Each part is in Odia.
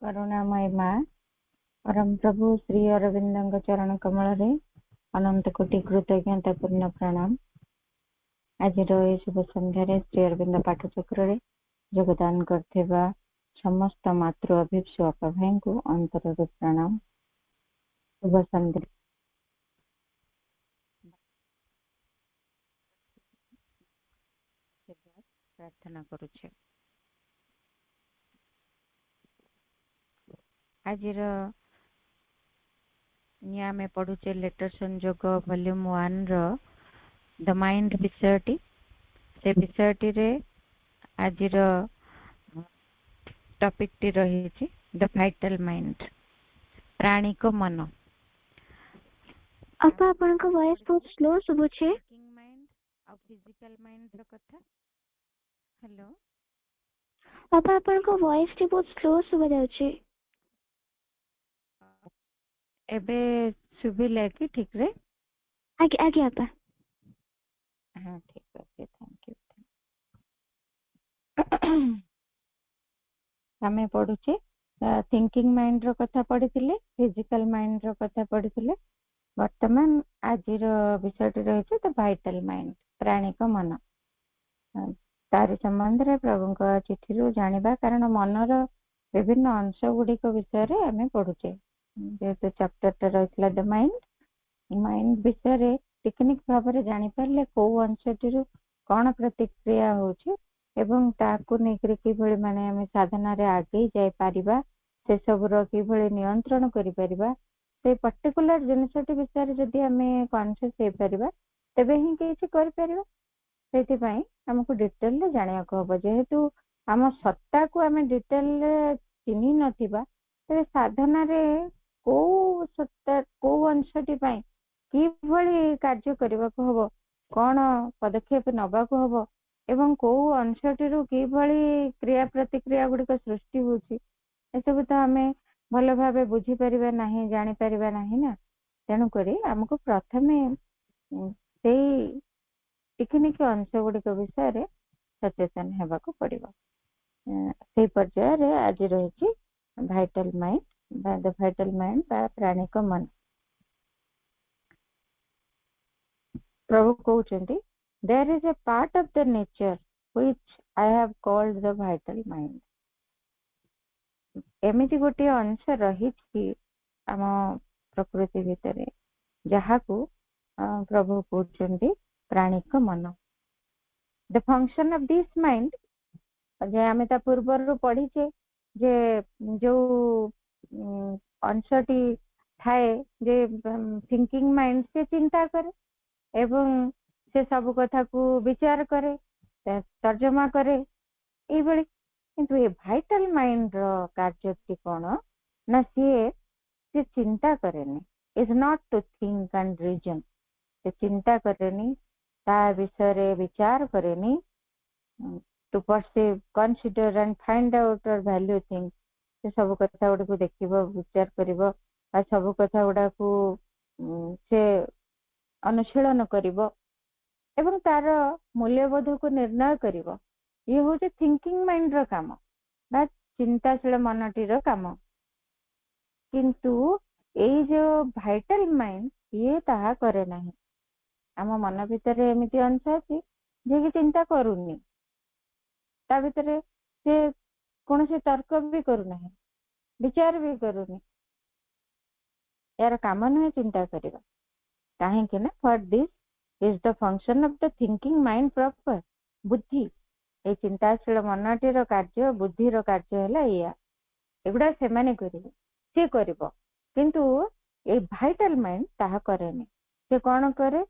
करुणामय माँ परम प्रभु श्री अरविंद चरण कमल अनंत कोटि कृतज्ञता पूर्ण प्रणाम। आज शुभ संध्यारे श्री अरविंद पाठचक्र योगदान करथिबा समस्त मातृ अभिप्सु अपा भाई को अंतर प्रणाम। शुभ संध्या प्रार्थना करुछे। आज आम पढ़ुचे लेटर संजोग वॉल्यूम 1 द माइंड विषयटी से विषयटी रे आज टॉपिक टी रही द वाइटल माइंड प्राणी को मन। आपा अपन को वॉइस बहुत स्लो सुबुचे माइंड और फिजिकल माइंड रो कथा। हेलो आपा अपन को वॉइस टी बहुत स्लो सुबा जाउचे। एबे सुबिला कि ठीक रे? आगे आगे आपा। हाँ ठीक है, थैंक यू। हमें पढ़ुचे थिंकिंग माइंड रो कथा पढ़िथिले, फिजिकल माइंड रो कथा पढ़िथिले। वर्तमान आज विषय रही द वाइटल माइंड प्राणी को मन। तारि संबंध रे प्रभु चिठी जानिबा कारण मनर विभिन्न अंश गुड़िक विषय रे आमे पढ़ुचे। जेहेतु चैप्टर रही द माइंड विषय टेक्निक भाव में जानीपारे कौ अंशटी कौन प्रतिक्रिया होची एवं ताकू नेकरी किभଳି माने आमे साधना रे आगे जाय परिबा से सब रो किभଳି नियंत्रण करि परिबा से पर्टिकुलर जिनिसटी विषय रे जदि आमे कॉन्शियस हे परिबा तबे ही किछि करि परिबा। सेति पई हमकु डिटेल रे जानिया को हबो। जेहेतु हम सत्ता को आमे डिटेल रे चिन्हि नथिबा तबे साधना रे को सत्ता को अंशटी पई किभଳି कार्य करबाको हबो, कौन पदक्षेप नबाको हबो एवं को अंशटी किभଳି क्रिया प्रतिक्रिया गुड़िक सृष्टि होची एसबु तो आमे भल भावे बुझी परिबा नाही, जानि परिबा नाही ना। तेणु करी हमको प्रथमे सेई टेक्निक अंश गुड़िक विषय रे सचेतन हेबाको पड़िबो। सेई पर्याय रे आज रहिछि वाइटल माइंड बा द वाइटल माइंड बा प्राणी को मन। प्रभु कहउचंती there is a part of the nature which I have called the vital mind. एमिति गोटे अंश रही आम प्रकृति भितर जहाकू प्रभु कहउचंती प्राणी को मन। The function of this mind जे आमे ता पूर्वर पढ़ीचे जे जो अंशटी थाए जे थिंकिंग माइंड से चिंता करे एवं से सब कथा को विचार करे तर्जमा करे एभली। किंतु ये वाइटल माइंड रो कार्यटी कोन ना से चिंता करेनी, is not to think and reason. से चिंता करेनी, ता विषय रे विचार करेनी, to perceive consider and find out और वैल्यू थिंग्स। से सब कथा गुड़ा को देखिबो, विचार करिवो आ सब कथा गुड़ा को से अनुशीलन करिवो एवं तार मूल्यबोध को निर्णय करिवो। ये होचे थिंकिंग माइंड रो काम बा चिंताशील मनटी रो काम। किंतु ए जो वाइटल माइंड ये ताहा करे नाही। आम मन भितर एमिति अंश अछि जे कि चिंता करूनी, ता भितर से कौन से तर्क भी करू नाही, विचार भी करूनी। यार काम नुहे चिंता करिबा काहेकि ना for this is the function of the thinking mind proper. बुद्धि ए चिंताशील मनटीर कार्य, बुद्धिर कार्य हैला या एगुडा से माने करिवे, से करिवो। किंतु ए वाइटल माइंड ताहा करेनी। से कौन करे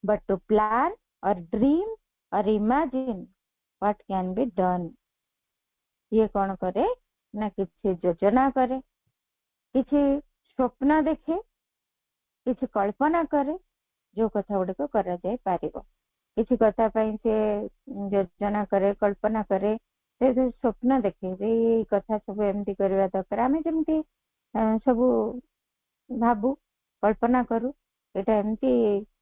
बट टू प्लान और ड्रीम और imagine what can be done. ये कौन करे ना किसी योजना करे, किसी स्वप्न देखे, किसी कल्पना करे जो कथा गुड़िक करा जाय पारिबो। किसी कथा पई से योजना करे, कल्पना करे, से स्वप्न देखे ये कथा सब एमती करबा दरकार। आमे जेमती सब भाबू कल्पना करू एटा एमती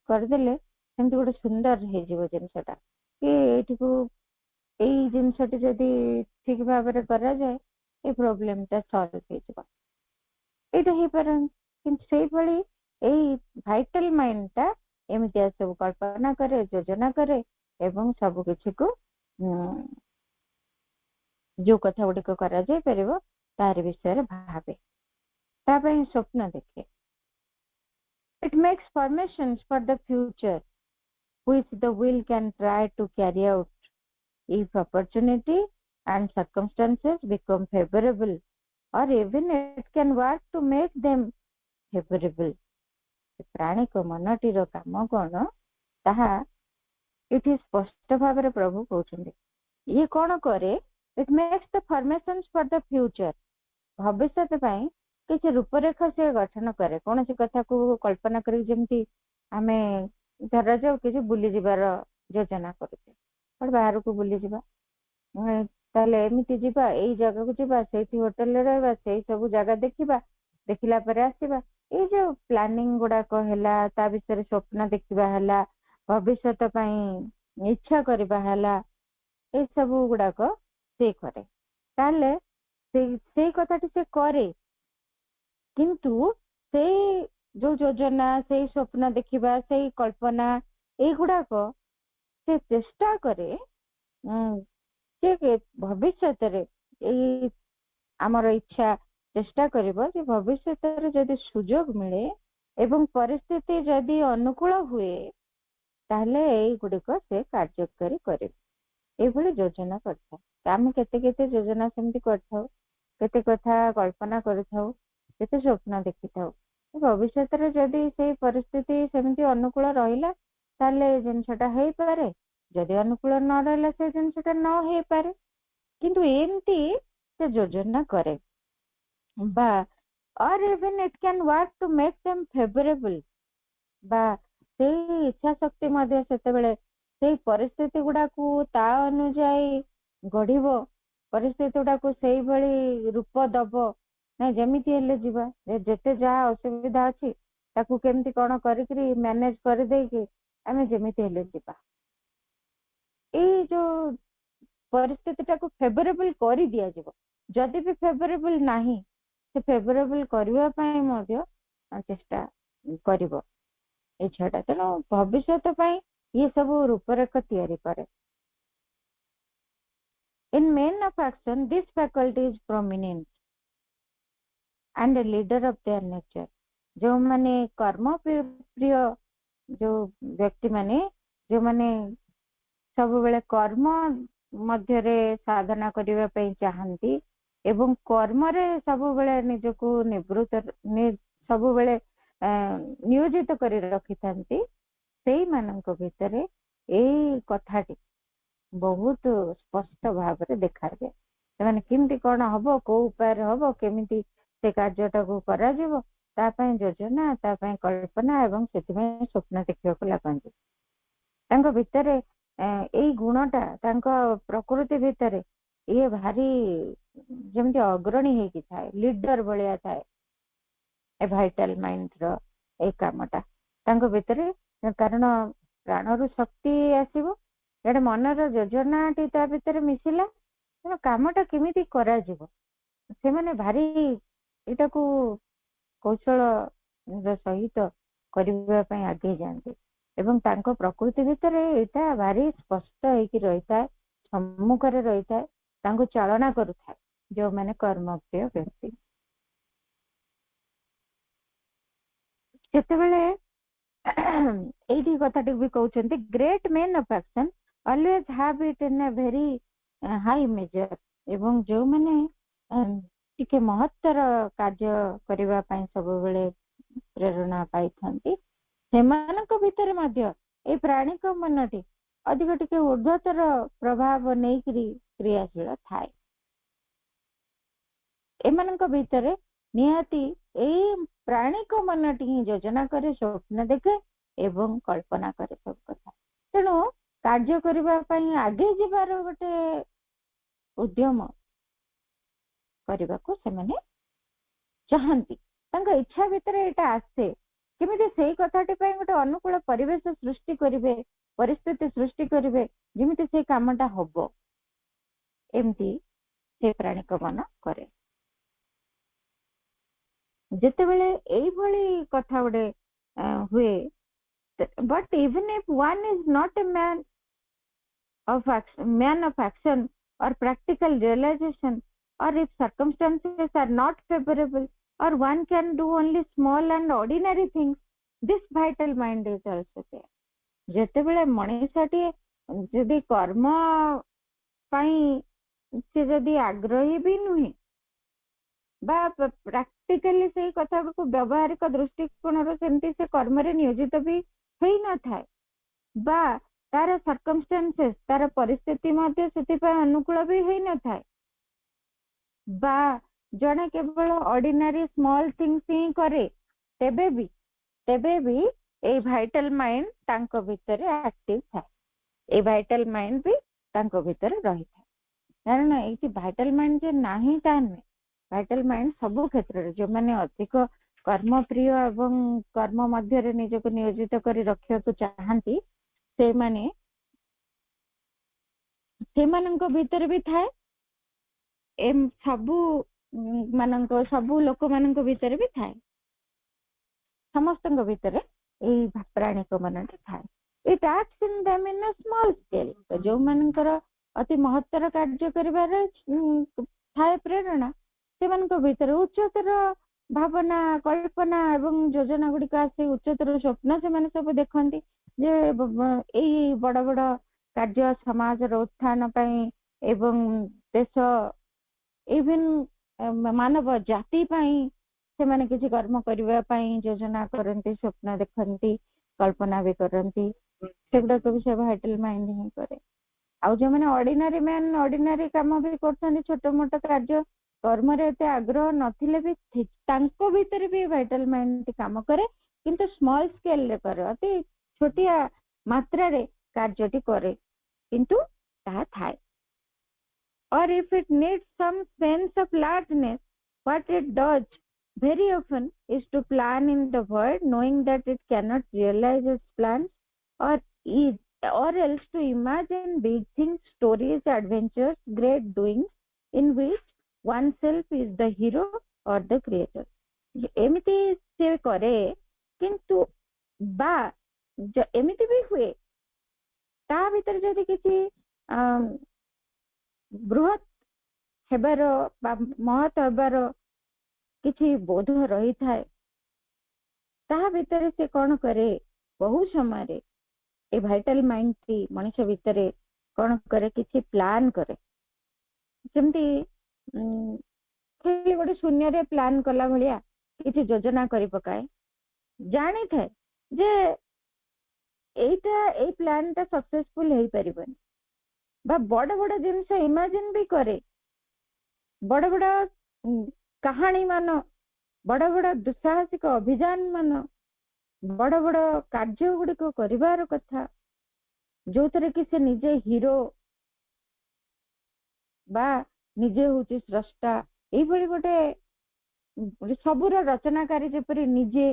कर देले एमती गोटे सुंदर हे जीवो जिनसटा कि एठी को ଏଇ ଜିନିଷଟି ଯଦି ଠିକ ଭାବରେ କରାଯାଏ ଏ ପ୍ରୋବ୍ଲେମ ଟା ସଲ୍ଭ ହେଇଯିବ। ଏଇଟା ହେଇପାରନି, କିନ୍ତୁ ସେଇଭଳି ଏଇ ଭାଇଟାଲ ମାଇଣ୍ଡ ଟା ଏମିତିଆ ସବୁ କଳ୍ପନା କରେ, ଯୋଜନା କରେ ଏବଂ ସବୁ କିଛିକୁ ଯୋଉ କଥା ଗୁଡିକ କରାଯାଇ ପାରିବ ତାରି ବିଷୟରେ ଭାବେ, ତା ପାଇଁ ସ୍ୱପ୍ନ ଦେଖେ। It makes formations for the future which the will can try to carry out if opportunity and circumstances become favorable, or even it can work to make them favorable. ପ୍ରାଣିକ ମନଟିର କାମ କଣ ତାହା ଏଠି ସ୍ପଷ୍ଟ ଭାବରେ ପ୍ରଭୁ କହୁଛନ୍ତି। ଇଏ କଣ କରେ? It makes the formations for the future, ଭବିଷ୍ୟତ ପାଇଁ କିଛି ରୂପରେଖ ସେ ଗଠନ କରେ। କୌଣସି କଥାକୁ କଳ୍ପନା କରି, ଯେମିତି ଆମେ ଧରାଯାଉ କିଛି ବୁଲିଯିବାର ଯୋଜନା କରୁଛେ, ଗୋଟେ ବାହାରକୁ ବୁଲିଯିବା, ତାହେଲେ ଏମିତି ଯିବା, ଏଇ ଜାଗାକୁ ଯିବା, ସେଇଠି ହୋଟେଲରେ ରହିବା, ସେଇ ସବୁ ଜାଗା ଦେଖିବା, ଦେଖିଲା ପରେ ଆସିବା। ଏଇ ଯୋଉ ପ୍ଲାନିଂ ଗୁଡାକ ହେଲା, ତା ବିଷୟରେ ସ୍ୱପ୍ନ ଦେଖିବା ହେଲା, ଭବିଷ୍ୟତ ପାଇଁ ଇଚ୍ଛା କରିବା ହେଲା, ଏଇ ସବୁ ଗୁଡାକ ସେ କରେ। ତାହେଲେ ସେଇ କଥାଟି ସେ କରେ, କିନ୍ତୁ ସେଇ ଯୋଉ ଯୋଜନା, ସେଇ ସ୍ୱପ୍ନ ଦେଖିବା, ସେଇ କଳ୍ପନା, ଏଇଗୁଡାକ ସେ ଚେଷ୍ଟା କରେ ଯେ ଭବିଷ୍ୟତରେ ଏଇ ଆମର ଇଚ୍ଛା ଚେଷ୍ଟା କରିବ ଯେ ଭବିଷ୍ୟତରେ ଯଦି ସୁଯୋଗ ମିଳେ ଏବଂ ପରିସ୍ଥିତି ଯଦି ଅନୁକୂଳ ହୁଏ ତାହେଲେ ଏଇଗୁଡିକ ସେ କାର୍ଯ୍ୟକାରୀ କରିବ। ଏଇଭଳି ଯୋଜନା କରିଥାଏ। ଆମେ କେତେ କେତେ ଯୋଜନା ସେମିତି କରିଥାଉ, କେତେ କଥା କଳ୍ପନା କରିଥାଉ, କେତେ ସ୍ୱପ୍ନ ଦେଖିଥାଉ। ଭବିଷ୍ୟତରେ ଯଦି ସେଇ ପରିସ୍ଥିତି ସେମିତି ଅନୁକୂଳ ରହିଲା ତାହେଲେ ଏ ଜିନିଷଟା ହେଇପାରେ, ଯଦି ଅନୁକୂଳ ନ ରହିଲା ସେ ଜିନିଷଟା ନ ହେଇପାରେ। କିନ୍ତୁ ଏମିତି ସେ ଯୋଜନା କରେ, ବା or even it can work to make them favorable, ବା ସେଇ ଇଚ୍ଛା ଶକ୍ତି ମଧ୍ୟ ସେତେବେଳେ ସେଇ ପରିସ୍ଥିତି ଗୁଡାକୁ ତା ଅନୁଯାୟୀ ଗଢିବ, ପରିସ୍ଥିତି ଗୁଡାକୁ ସେଇଭଳି ରୂପ ଦବ। ନାଇଁ ଯେମିତି ହେଲେ ଯିବା, ଯେତେ ଯାହା ଅସୁବିଧା ଅଛି ତାକୁ କେମିତି କଣ କରିକିରି ମ୍ୟାନେଜ କରିଦେଇକି ଆମେ ଯେମିତି ହେଲେ ଯିବା। ଏଇ ଯୋଉ ପରିସ୍ଥିତିଟାକୁ ଫେଭରେବଲ କରି ଦିଆଯିବ। ଯଦି ବି ଫେଭରେବଲ ନାହିଁ, ସେ ଫେଭରେବଲ କରିବା ପାଇଁ ମଧ୍ୟ ଚେଷ୍ଟା କରିବ ଏଇ ଝିଅଟା। ତେଣୁ ଭବିଷ୍ୟତ ପାଇଁ ଇଏ ସବୁ ରୂପରେଖ ତିଆରି କରେ। In men of action, this faculty is prominent and a leader of their nature. ଯୋଉମାନେ କର୍ମ ପ୍ରିୟ ଯୋଉ ବ୍ୟକ୍ତି ମାନେ, ଯୋଉମାନେ ସବୁବେଳେ କର୍ମ ମଧ୍ୟରେ ସାଧନା କରିବା ପାଇଁ ଚାହାନ୍ତି ଏବଂ କର୍ମରେ ସବୁବେଳେ ନିଜକୁ ନିବୃତ୍ତ ସବୁବେଳେ ନିୟୋଜିତ କରି ରଖିଥାନ୍ତି, ସେଇମାନଙ୍କ ଭିତରେ ଏଇ କଥାଟି ବହୁତ ସ୍ପଷ୍ଟ ଭାବରେ ଦେଖାଯାଏ। ସେମାନେ କେମିତି କଣ ହବ, କୋଉ ଉପାୟରେ ହବ, କେମିତି ସେ କାର୍ଯ୍ୟଟାକୁ କରାଯିବ, ତା ପାଇଁ ଯୋଜନା, ତା ପାଇଁ କଳ୍ପନା ଏବଂ ସେଥିପାଇଁ ସ୍ୱପ୍ନ ଦେଖିବାକୁ ଲାଗନ୍ତି। ତାଙ୍କ ଭିତରେ ଏଇ ଗୁଣଟା, ତାଙ୍କ ପ୍ରକୃତି ଭିତରେ ଇଏ ଭାରି ଯେମିତି ଅଗ୍ରଣୀ ହେଇକି ଥାଏ, ଲିଡର ଭଳିଆ ଥାଏ ଏ ଭାଇଟାଲ ମାଇଣ୍ଡର ଏଇ କାମଟା ତାଙ୍କ ଭିତରେ। କାରଣ ପ୍ରାଣରୁ ଶକ୍ତି ଆସିବ, ଏଇଟା ମନର ଯୋଜନାଟି ତା ଭିତରେ ମିଶିଲା, ତେଣୁ କାମଟା କେମିତି କରାଯିବ ସେମାନେ ଭାରି ଏଇଟାକୁ କୌଶଳର ସହିତ କରିବା ପାଇଁ ଆଗେଇ ଯାଆନ୍ତି ଏବଂ ତାଙ୍କ ପ୍ରକୃତି ଭିତରେ ଏଇଟା ଭାରି ସ୍ପଷ୍ଟ ହେଇକି ରହିଥାଏ, ସମ୍ମୁଖରେ ରହିଥାଏ, ତାଙ୍କୁ ଚାଳନା କରୁଥାଏ ଯୋଉମାନେ କର୍ମପ୍ରିୟ ବ୍ୟକ୍ତି। ସେତେବେଳେ ଏଇଠି କଥାଟି ବି କହୁଛନ୍ତି, great main of action always have it in a very high measure। ଏବଂ ଯୋଉମାନେ ଟିକେ ମହତ୍ତର କାର୍ଯ୍ୟ କରିବା ପାଇଁ ସବୁବେଳେ ପ୍ରେରଣା ପାଇଥାନ୍ତି, ସେମାନଙ୍କ ଭିତରେ ମଧ୍ୟ ଏଇ ପ୍ରାଣିକ ମନଟି ଅଧିକ ଟିକେ ଉର୍ଦ୍ଧ୍ୱତର ପ୍ରଭାବ ନେଇକିରି କ୍ରିୟାଶୀଳ ଥାଏ। ଏମାନଙ୍କ ଭିତରେ ନିହାତି ଏଇ ପ୍ରାଣିକ ମନଟି ହିଁ ଯୋଜନା କରେ, ସ୍ୱପ୍ନ ଦେଖେ ଏବଂ କଳ୍ପନା କରେ ସବୁ କଥା। ତେଣୁ କାର୍ଯ୍ୟ କରିବା ପାଇଁ ଆଗେଇ ଯିବାର ଗୋଟେ ଉଦ୍ୟମ କରିବାକୁ ସେମାନେ ଚାହାନ୍ତି, ତାଙ୍କ ଇଚ୍ଛା ଭିତରେ ଏଇଟା ଆସେ। କେମିତି ସେଇ କଥାଟି ପାଇଁ ଗୋଟେ ଅନୁକୂଳ ପରିବେଶ ସୃଷ୍ଟି କରିବେ, ପରିସ୍ଥିତି ସୃଷ୍ଟି କରିବେ, ଯେମିତି ସେଇ କାମଟା ହବ। एमती से प्राणिक मन करे ଯେତେବେଳେ ଏଇଭଳି କଥା ଗୋଟେ ହୁଏ but even if one is not a man of action or practical realization or if circumstances are not favorable or one can do only small and ordinary things this vital mind is also there ଯେତେବେଳେ ମଣିଷଟିଏ ଯଦି କର୍ମ ପାଇଁ ସେ ଯଦି ଆଗ୍ରହୀ ବି ନୁହେଁ ବା ପ୍ରାକ୍ଟିକାଲି ସେଇ କଥାକୁ ବ୍ୟବହାରିକ ଦୃଷ୍ଟିକୋଣରୁ ସେମିତି ସେ କର୍ମରେ ନିୟୋଜିତ ବି ହେଇନଥାଏ ବା ତାର ସର୍କମଷ୍ଟାନ୍ସେସ୍ ତାର ପରିସ୍ଥିତି ମଧ୍ୟ ସେଥିପାଇଁ ଅନୁକୂଳ ବି ହେଇନଥାଏ ବା ଜଣେ କେବଳ ଅର୍ଡିନାରୀ ସ୍ମଲ୍ ଥିଙ୍ଗସ୍ ହିଁ କରେ ତେବେ ବି ଏଇ ଭାଇଟାଲ ମାଇଣ୍ଡ ତାଙ୍କ ଭିତରେ ଆକ୍ଟିଭ ଥାଏ ଏଇ ଭାଇଟାଲ ମାଇଣ୍ଡ ବି ତାଙ୍କ ଭିତରେ ରହିଥାଏ କାରଣ ଏଇଠି ଭାଇଟାଲ ମାଇଣ୍ଡ ଯେ ନାହିଁ ତାହା ନୁହେଁ ଭାଇଟାଲ ମାଇଣ୍ଡ ସବୁ କ୍ଷେତ୍ରରେ ଯୋଉମାନେ ଅଧିକ କର୍ମପ୍ରିୟ ଏବଂ କର୍ମ ମଧ୍ୟରେ ନିଜକୁ ନିୟୋଜିତ କରି ରଖିବାକୁ ଚାହାନ୍ତି ସେମାନଙ୍କ ଭିତରେ ବି ଥାଏ ସବୁ ଲୋକମାନଙ୍କ ଭିତରେ ବି ଥାଏ ସମସ୍ତଙ୍କ ଭିତରେ ଏଇ ପ୍ରାଣିକ ମନଟି ଥାଏ it acts in them in a small scale ଯୋଉମାନଙ୍କର ଅତି ମହତ୍ତର କାର୍ଯ୍ୟ କରିବାର ଥାଏ ପ୍ରେରଣା ସେମାନଙ୍କ ଭିତରେ ଉଚ୍ଚତର ଭାବନା କଳ୍ପନା ଏବଂ ଯୋଜନା ଗୁଡିକ ଆସି ଉଚ୍ଚତର ସ୍ୱପ୍ନ ସେମାନେ ସବୁ ଦେଖନ୍ତି ଯେ ଏଇ ବଡ ବଡ କାର୍ଯ୍ୟ ସମାଜର ଉତ୍ଥାନ ପାଇଁ ଏବଂ ଦେଶ ଇଭେନ ମାନବ ଜାତି ପାଇଁ ସେମାନେ କିଛି କର୍ମ କରିବା ପାଇଁ ଯୋଜନା କରନ୍ତି ସ୍ୱପ୍ନ ଦେଖନ୍ତି କଳ୍ପନା ବି କରନ୍ତି ସେଗୁଡାକ ବି ସେ ଭାଇଟାଲ ମାଇଣ୍ଡ ହିଁ କରେ ଆଉ ଯୋଉମାନେ ଅର୍ଡିନାରୀ ମ୍ୟାନ ଅର୍ଡିନାରୀ କାମ ବି କରୁଛନ୍ତି ଛୋଟ ମୋଟ କାର୍ଯ୍ୟ କର୍ମରେ ଏତେ ଆଗ୍ରହ ନଥିଲେ ବି ତାଙ୍କ ଭିତରେ ବି ଭାଇଟାଲ ମାଇଣ୍ଡ କାମ କରେ କିନ୍ତୁ ସ୍ମଲ ସ୍କେଲରେ କରେ ଅତି ଛୋଟିଆ ମାତ୍ରାରେ କାର୍ଯ୍ୟଟି କରେ କିନ୍ତୁ ତାହା ଥାଏ or if it needs some sense of largeness what it does very often is to plan in the void knowing that it cannot realize its plans or else to imagine big things stories adventures great doings in which oneself is the hero or the creator ଏମିତି ସେ କରେ କିନ୍ତୁ ବା ଏମିତି ବି ହୁଏ ତା ଭିତରେ ଯଦି କିଛି ବୃହତ ହେବାର ବା ମହତ ହେବାର କିଛି ବୋଧ ରହିଥାଏ ତାହା ଭିତରେ ସେ କଣ କରେ ବହୁ ସମୟରେ ଏ ଭାଇଟାଲ ମାଇଣ୍ଡ ମଣିଷ ଭିତରେ କଣ କରେ କିଛି ପ୍ଲାନ କରେ ଯେମିତି ଖାଲି ଗୋଟେ ଶୂନ୍ୟରେ ପ୍ଲାନ କଲା ଭଳିଆ କିଛି ଯୋଜନା କରି ପକାଏ ଜାଣିଥାଏ ଯେ ଏଇ ପ୍ଲାନ ଟା ସକ୍ସେସଫୁଲ ହେଇପାରିବନି ବା ବଡ ବଡ ଜିନିଷ ଇମାଜିନ ବି କରେ ବଡ ବଡ କାହାଣୀ ମାନ ବଡ ବଡ ଦୁଃସାହସିକ ଅଭିଯାନ ମାନ ବଡ ବଡ କାର୍ଯ୍ୟ ଗୁଡିକ କରିବାର କଥା ଯୋଉଥିରେ କି ସେ ନିଜେ ହିରୋ ବା ନିଜେ ହଉଛି ସ୍ରଷ୍ଟା ଏଇଭଳି ଗୋଟେ ସବୁର ରଚନାକାରୀ ଯେପରି ନିଜେ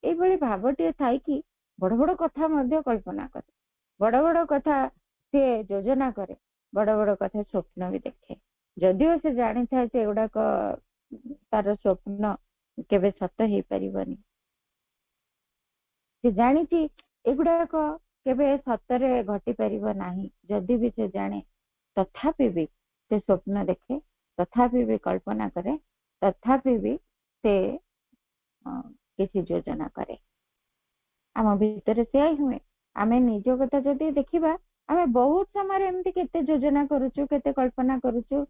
ଏଇଭଳି ଭାବଟିଏ ଥାଇକି ବଡ ବଡ କଥା ମଧ୍ୟ କଳ୍ପନା କରେ ବଡ ବଡ କଥା ସେ ଯୋଜନା କରେ ବଡ ବଡ କଥା ସ୍ୱପ୍ନ ବି ଦେଖେ ଯଦିଓ ସେ ଜାଣିଥାଏ ଯେ ଏଗୁଡାକ ତାର ସ୍ୱପ୍ନ କେବେ ସତ ହେଇପାରିବନି ସେ ଜାଣିଛି ଏଗୁଡାକ କେବେ ସତରେ ଘଟି ପାରିବ ନାହିଁ ଯଦି ବି ସେ ଜାଣେ ତଥାପି ବି ସେ ସ୍ୱପ୍ନ ଦେଖେ ତଥାପି ବି କଳ୍ପନା କରେ ତଥାପି ବି ସେ କିଛି ଯୋଜନା କରେ ଆମ ଭିତରେ ସେୟା ହୁଏ ଆମେ ନିଜ କଥା ଯଦି ଦେଖିବା ଆମେ ବହୁତ ସମୟରେ ଏମିତି କେତେ ଯୋଜନା କରୁଛୁ କେତେ କଳ୍ପନା କରୁଛୁ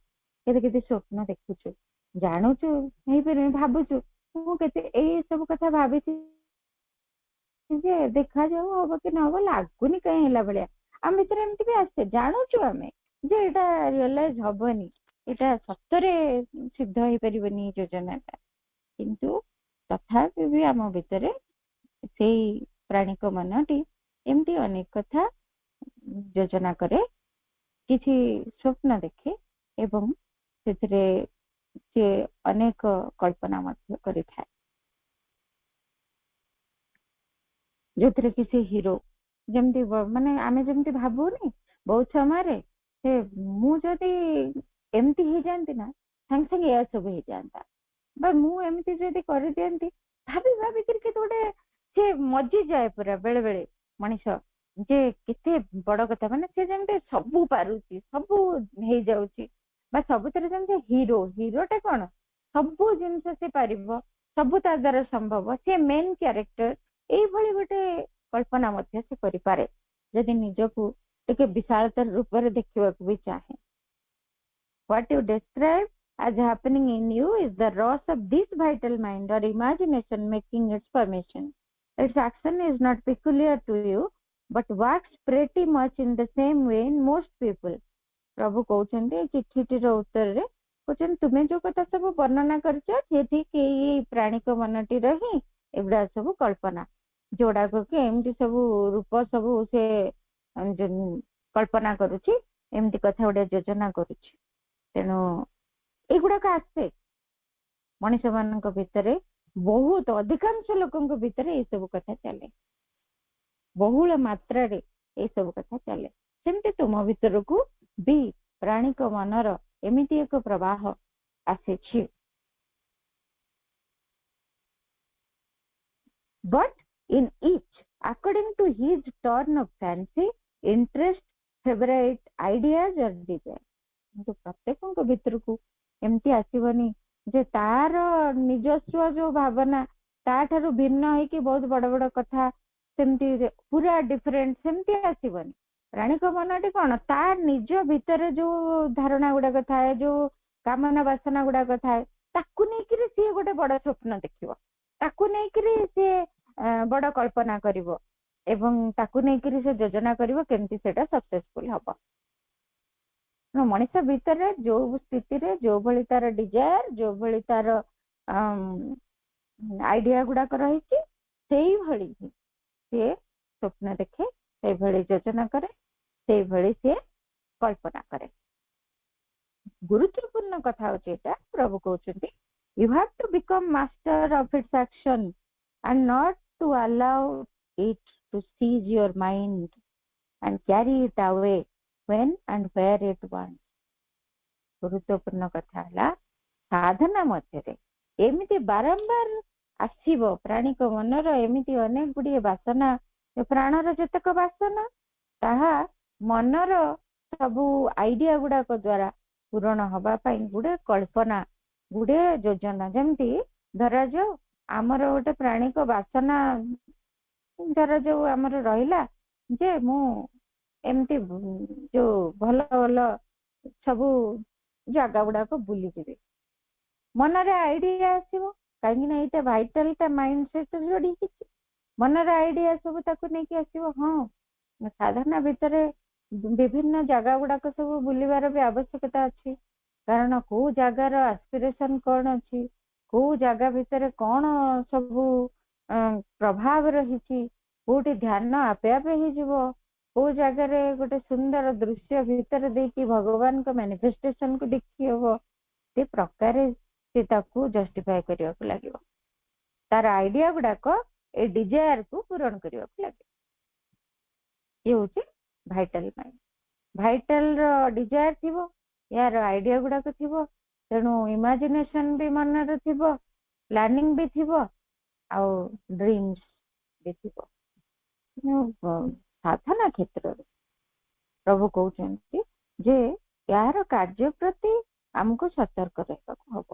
କେତେ କେତେ ସ୍ୱପ୍ନ ଦେଖୁଛୁ ଜାଣୁଛୁ ହେଇପାରିବନି ଭାବୁଛୁ ମୁଁ କେତେ ଏଇ ସବୁ କଥା ଭାବିଛି ଯେ ଦେଖାଯାଉ ହବ କି ନ ହବ ଲାଗୁନି କାହିଁ ହେଲା ଭଳିଆ ଆମ ଭିତରେ ଏମିତି ବି ଆସେ ଜାଣୁଛୁ ଆମେ ଯେ ଏଇଟା ରିଅଲାଇଜ ହବନି ଏଇଟା ସତରେ ସିଦ୍ଧ ହେଇପାରିବନି ଯୋଜନାଟା କିନ୍ତୁ ତଥାପି ବି ଆମ ଭିତରେ ସେଇ ପ୍ରାଣିକ ମନଟି ଏମିତି ଅନେକ କଥା ଯୋଜନା କରେ କିଛି ସ୍ୱପ୍ନ ଦେଖେ ଏବଂ ସେଥିରେ ସେ ଅନେକ କଳ୍ପନା ମଧ୍ୟ କରିଥାଏ ଯୋଉଥିରେ କି ସେ ହିରୋ ଯେମିତି ମାନେ ଆମେ ଯେମିତି ଭାବୁନି ବହୁତ ସମୟରେ ସେ ମୁଁ ଯଦି ଏମିତି ହେଇଯାଆନ୍ତି ନା ସାଙ୍ଗେ ସାଙ୍ଗେ ଏୟା ସବୁ ହେଇଯାଆନ୍ତା, ବା ମୁଁ ଏମିତି ଯଦି କରିଦିଅନ୍ତି ଭାବିକିରି କେତେ ଗୋଟେ ସେ ମଜିଯାଏ ପୁରା ବେଳେ ବେଳେ ମଣିଷ, ଯେ କେତେ ବଡ କଥା, ମାନେ ସେ ଯେମିତି ସବୁ ପାରୁଛି, ସବୁ ହେଇଯାଉଛି, ବା ସବୁଥିରେ ଯେମିତି ହିରୋଟା କଣ ସବୁ ଜିନିଷ ସେ ପାରିବ, ସବୁ ତା ଦ୍ୱାରା ସମ୍ଭବ, ସେ ମେନ୍ କ୍ୟାରେକ୍ଟର, ଏଇଭଳି ଗୋଟେ କଳ୍ପନା ମଧ୍ୟ ସେ କରିପାରେ ଯଦି ନିଜକୁ ଟିକେ ବିଶାଳତାର ରୂପରେ ଦେଖିବାକୁ ବି ଚାହେଁ। What you describe as happening in you is the loss of this vital mind or imagination making its formation. Its action is not peculiar to you, but works pretty much in the same way in most people. ପ୍ରଭୁ କହୁଛନ୍ତି ଚିଠିଟିର ଉତ୍ତରରେ, କହୁଛନ୍ତି ତୁମେ ଯୋଉ କଥା ସବୁ ବର୍ଣ୍ଣନା କରିଛ ସେ ଠିକ ଏଇ ପ୍ରାଣିକ ମନଟିର ହିଁ ଏଗୁଡା ସବୁ କଳ୍ପନା, ଯୋଉଡାକ କି ଏମିତି ସବୁ ରୂପ ସବୁ ସେ କଳ୍ପନା କରୁଛି, ଏମିତି କଥା ଗୋଟେ ଯୋଜନା କରୁଛି। ତେଣୁ ଏଗୁଡାକ ଆସେ ମଣିଷ ମାନଙ୍କ ଭିତରେ, ବହୁତ ଅଧିକାଂଶ ଲୋକଙ୍କ ଭିତରେ ଏଇ ସବୁ କଥା ଚାଲେ, ବହୁଳ ମାତ୍ରାରେ ଏଇ ସବୁ କଥା ଚାଲେ। ସେମିତି ତୁମ ଭିତରକୁ ବି ପ୍ରାଣିକ ମନର ଏମିତି ଏକ ପ୍ରବାହ ଆସିଛି। But in each, according to his turn of fancy, interest, favorite ideas or desire. କିନ୍ତୁ ପ୍ରତ୍ୟେକଙ୍କ ଭିତରକୁ ଏମିତି ଆସିବନି ଯେ ତାର ନିଜସ୍ୱ ଯୋଉ ଭାବନା ତାଠାରୁ ଭିନ୍ନ ହେଇକି ବହୁତ ବଡ ବଡ କଥା ସେମିତି ପୁରା ଡିଫରେଣ୍ଟ, ସେମିତି ଆସିବନି। ପ୍ରାଣିକ ମନଟି କଣ, ତା ନିଜ ଭିତରେ ଯୋଉ ଧାରଣା ଗୁଡାକ ଥାଏ, ଯୋଉ କାମନା ବାସନା ଗୁଡାକ ଥାଏ, ତାକୁ ନେଇକିରି ସିଏ ଗୋଟେ ବଡ ସ୍ୱପ୍ନ ଦେଖିବ, ତାକୁ ନେଇକିରି ସିଏ ବଡ କଳ୍ପନା କରିବ, ଏବଂ ତାକୁ ନେଇକିରି ସେ ଯୋଜନା କରିବ କେମିତି ସେଟା ସକ୍ସେସଫୁଲ ହବ। ମଣିଷ ଭିତରେ ଯୋଉ ସ୍ଥିତିରେ ଯୋଉ ଭଳି ତାର ଡିଜାୟାର, ଯୋଉ ଭଳି ତାର ଆଇଡିଆ ଗୁଡାକ ରହିଛି, ସେଇଭଳି ସିଏ ସ୍ୱପ୍ନ ଦେଖେ, ସେଇଭଳି ଯୋଜନା କରେ, ସେଇଭଳି ସିଏ କଳ୍ପନା କରେ। ଗୁରୁତ୍ୱପୂର୍ଣ୍ଣ କଥା ହଉଛି ଏଟା, ପ୍ରଭୁ କହୁଛନ୍ତି you have to become master of its action and not to allow it to seize your mind and carry it away when and where it wants. ଗୁରୁତ୍ୱପୂର୍ଣ୍ଣ କଥା ହେଲା ସାଧନା ମଧ୍ୟରେ ଏମିତି ବାରମ୍ବାର ଆସିବ ପ୍ରାଣିକ ମନର ଏମିତି ଅନେକ ଗୁଡିଏ ବାସନା, ପ୍ରାଣର ଯେତେକ ବାସନା ତାହା ମନର ସବୁ ଆଇଡିଆ ଗୁଡାକ ଦ୍ଵାରା ପୂରଣ ହବା ପାଇଁ ଗୁଡେ କଳ୍ପନା, ଗୁଡେ ଯୋଜନା। ଯେମିତି ଧରାଯାଉ ଆମର ଗୋଟେ ପ୍ରାଣିକ ବାସନା, ଧରାଯାଉ ଆମର ରହିଲା ଯେ ମୁଁ ଏମିତି ଯୋଉ ଭଲ ଭଲ ସବୁ ଜାଗା ଗୁଡାକ ବୁଲିଯିବି, ମନରେ ଆଇଡିଆ ଆସିବ, କାହିଁକି ନା ଏଇଟା ଭାଇଟାଲଟା ମାଇଣ୍ଡ ସହିତ ଯୋଡିଛି, ମନରେ ଆଇଡିଆ ସବୁ ତାକୁ ନେଇକି ଆସିବ। ହଁ, ସାଧନା ଭିତରେ ବିଭିନ୍ନ ଜାଗା ଗୁଡାକ ସବୁ ବୁଲିବାର ବି ଆବଶ୍ୟକତା ଅଛି, କାରଣ କୋଉ ଜାଗାର ଆସ୍ପିରେସନ କଣ ଅଛି, କୋଉ ଜାଗା ଭିତରେ କଣ ସବୁ ପ୍ରଭାବ ରହିଛି, କୋଉଠି ଧ୍ୟାନ ଆପେ ଆପେ ହେଇଯିବ, କୋଉ ଜାଗାରେ ଗୋଟେ ସୁନ୍ଦର ଦୃଶ୍ୟ ଭିତରେ ଦେଇକି ଭଗବାନଙ୍କ ମ୍ୟାନିଫେଷ୍ଟେସନ କୁ ଦେଖି ହବ, ସେ ପ୍ରକାରେ ସେ ତାକୁ ଜଷ୍ଟିଫାଏ କରିବାକୁ ଲାଗିବ, ତାର ଆଇଡିଆ ଗୁଡାକ ଏ ଡିଜାୟାର କୁ ପୂରଣ କରିବାକୁ ଲାଗିବ। ଇଏ ହଉଛି ଭାଇଟାଲ ମାଇଣ୍ଡ। ଭାଇଟାଲ ର ଡିଜାୟାର ଥିବ, ୟାର ଆଇଡିଆ ଗୁଡାକ ଥିବ, ତେଣୁ ଇମାଜିନେସନ ବି ମନରେ ଥିବ, ପ୍ଲାନିଂ ବି ଥିବ, ଆଉ ଡ୍ରିମ୍ସ ବି ଥିବ। ସାଧନା କ୍ଷେତ୍ରରେ ପ୍ରଭୁ କହୁଛନ୍ତି ଯେ ଏହାର କାର୍ଯ୍ୟ ପ୍ରତି ଆମକୁ ସତର୍କ ରହିବାକୁ ହବ,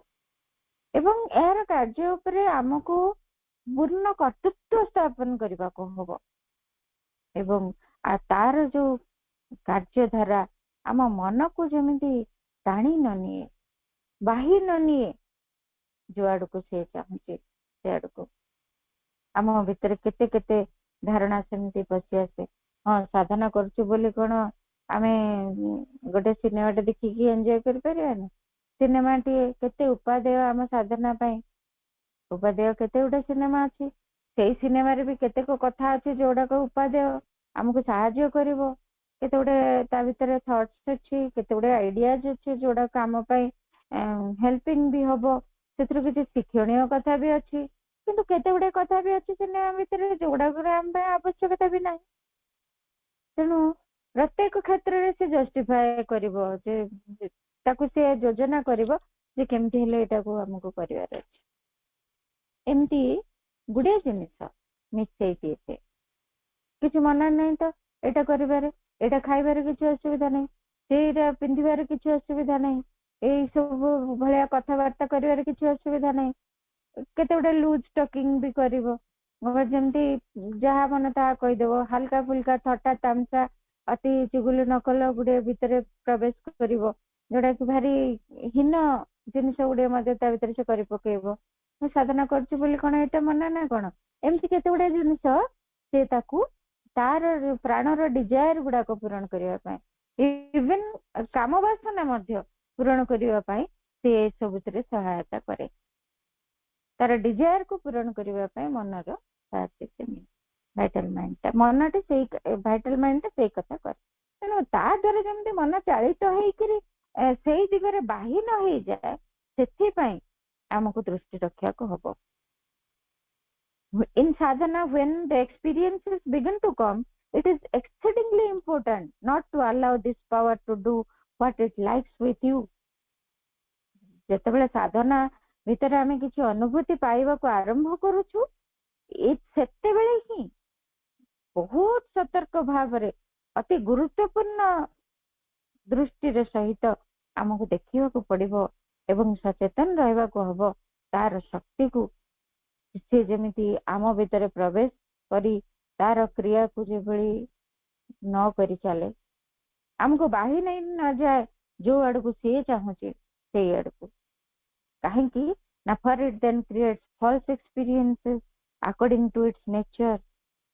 ଏବଂ ଏହାର କାର୍ଯ୍ୟ ଉପରେ ଆମକୁ ପୂର୍ଣ୍ଣ କର୍ତ୍ତୃତ୍ୱ ସ୍ଥାପନ କରିବାକୁ ହବ, ଏବଂ ତାର ଯୋଉ କାର୍ଯ୍ୟଧାରା ଆମ ମନକୁ ଯେମିତି ଟାଣି ନ ନିଏ, ବାହି ନ ନିଏ, ଯୋଆଡକୁ ସେ ଚାହୁଁଛି ସେ ଆଡକୁ। ଆମ ଭିତରେ କେତେ କେତେ ଧାରଣା ସେମିତି ପଶି ଆସେ, ହଁ ସାଧନା କରୁଛୁ ବୋଲି କଣ ଆମେ ଗୋଟେ ସିନେମାଟେ ଦେଖିକି ଏନ୍ଜୟ କରିପାରିବାନି? ସିନେମାଟିଏ କେତେ ଉପାଦେୟ ଆମ ସାଧନା ପାଇଁ, ଉପାଦେୟ କେତେ ଗୋଟେ ସିନେମା ଅଛି, ସେଇ ସିନେମାରେ ବି କେତେକ କଥା ଅଛି ଯୋଉଡାକ ଉପାଦେୟ ଆମକୁ ସାହାଯ୍ୟ କରିବ, କେତେ ଗୁଡେ ତା ଭିତରେ ଥଟ୍ସ ଅଛି, କେତେ ଗୁଡେ ଆଇଡିଆଜ ଅଛି ଯୋଉଡାକ ଆମ ପାଇଁ ହେଲ୍ପିଂ ବି ହବ, ସେଥିରୁ କିଛି ଶିକ୍ଷଣୀୟ କଥା ବି ଅଛି, କିନ୍ତୁ କେତେ ଗୁଡେ କଥା ବି ଅଛି ସିନେମା ଭିତରେ ଯୋଉଗୁଡାକର ଆମ ପାଇଁ ଆବଶ୍ୟକତା ବି ନାହିଁ। ତେଣୁ प्रत्येक क्षेत्र रे से जस्टिफाई करिवो जे ताकू से योजना करिवो जे केमती हेले एटा को हमको करिवार अछि एमती गुडे जिनिस मिसई दिए किसी मना नहीं तो एटा करिवारे एटा खाइबारे किसी असुविधा नहीं सेटा पिंधिबारे किसी असुविधा नहीं एई सब भलिया कथाबार्ता करिवारे किसी असुविधा नहीं केते गोटे लूज टॉकिंग भी करिवो जमती जहा मन ता कहीदेव हल्का फुल्का थट्टा तामसा अति चुगुली न कल गुटे भितर प्रवेश करिवो जोटा कि भारी हीन जिनिस गुटे ता भितर से करि पकेइबो मु साधना करछि बोली कोन एटा मना ना कोन एमती केते गुटे जिनिस से ताकू तार प्राणर डिजायर गुड़ा को पूरण करने इवन काम वासना मध्य पूरण करने से सबुत सहायता करे तार डिजायर को पूरण करने मनर भाइटल माइंड मनटे से भाइटल माइंड से कथा करे तेणु ता द्वारा जमी मन चालित हो दिगरे बाही न हो जाए से आमको दृष्टि रखा को हबो in sadhana when the experiences begin to come it is exceedingly important not to allow this power to do what it likes with you जेतेबेले साधना भितर आमे किछि अनुभूति पाइबा को आरंभ करूछु ए सेतेबेले ही बहुत सतर्क भावरे अति गुरुत्वपूर्ण दृष्टि रे सहित आमको देखिबा को पड़िबो एवं सचेतन रहबा को हबो तार शक्ति को से जमिति आम भितर प्रवेश करी तार क्रिया को जे भली न करी चले हमको बाही नहीं न जाए जो आड़ को से चाहूचे से आड़ को कहीं की ना for it then creates false experiences according to its nature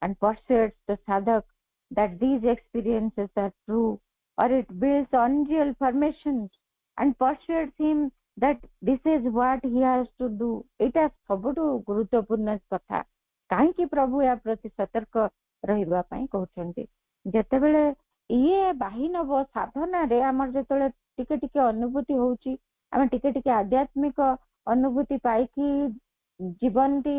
and persuades the sadhak that these experiences are true or it builds unreal formations and persuades him that this is what he has to do एटा सबुठु गुरुत्वपूर्ण कथा काहे कि प्रभु या प्रति सतर्क रहिबा पई कहउछन्ती जेतेबेले ये बाही नब साधना रे हमर जेतेबेले टिके टिके अनुभूति होउची हम टिके टिके आध्यात्मिक अनुभूति पाई कि जीवनटी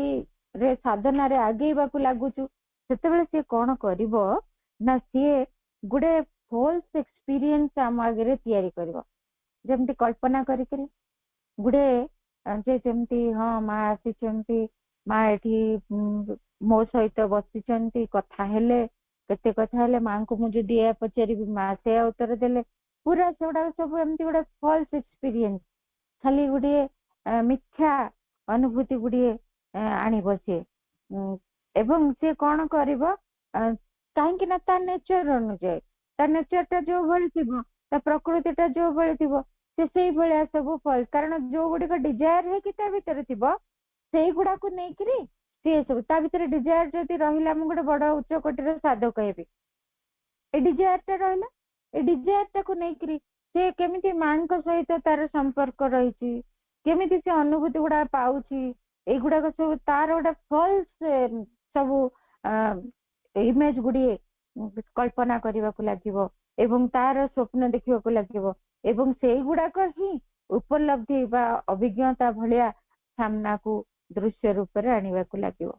रे साधना रे आगेबा को लागुचु सेतेबेले से कोन करिवो ना से गुडे फॉल्स एक्सपीरियंस हम आगे तयारी करिवो जेमति कल्पना करिके गुडे जे जेमति हां मां आसीचंती मां एठी मो सहित बसिचंती कथा हेले केते कथा हेले मां को मु जदी ए पचारी मां से उत्तर देले पूरा सेडा सब एमति गुडे फॉल्स एक्सपीरियंस खाली गुडे मिथ्या अनुभूति गुडे आनी बसे एवं से कौन करिवो कहीं ना ता नेचर अनुसार ता नेचर टा जो भली थिबो ता प्रकृति टा जो भली थिबो से सेही भलिया सब फल कारण जो गुडी का डिजायर है कि ता भीतर थिबो सेही गुडा को नै करी से सब ता भीतर डिजायर जदी रहिला हम गुडे बड़ उच्च कोटिर साधक कहबी ए डिजायर टा रहिला ए डिजायर टा को नै करी से केमिति मान को सहित तार संपर्क रहिची केमिति से अनुभूति गुडा पाउची ए गुडा को सब तार गोटे फॉल्स सब इमेज गुडी कल्पना करबा को लागिवो एवं तार स्वप्न देखिबा को लागिवो एवं सेही गुडा को ही उपलब्धि बा अभिज्ञता भलिया सामना को दृश्य रूप रे आनिबा को लागिवो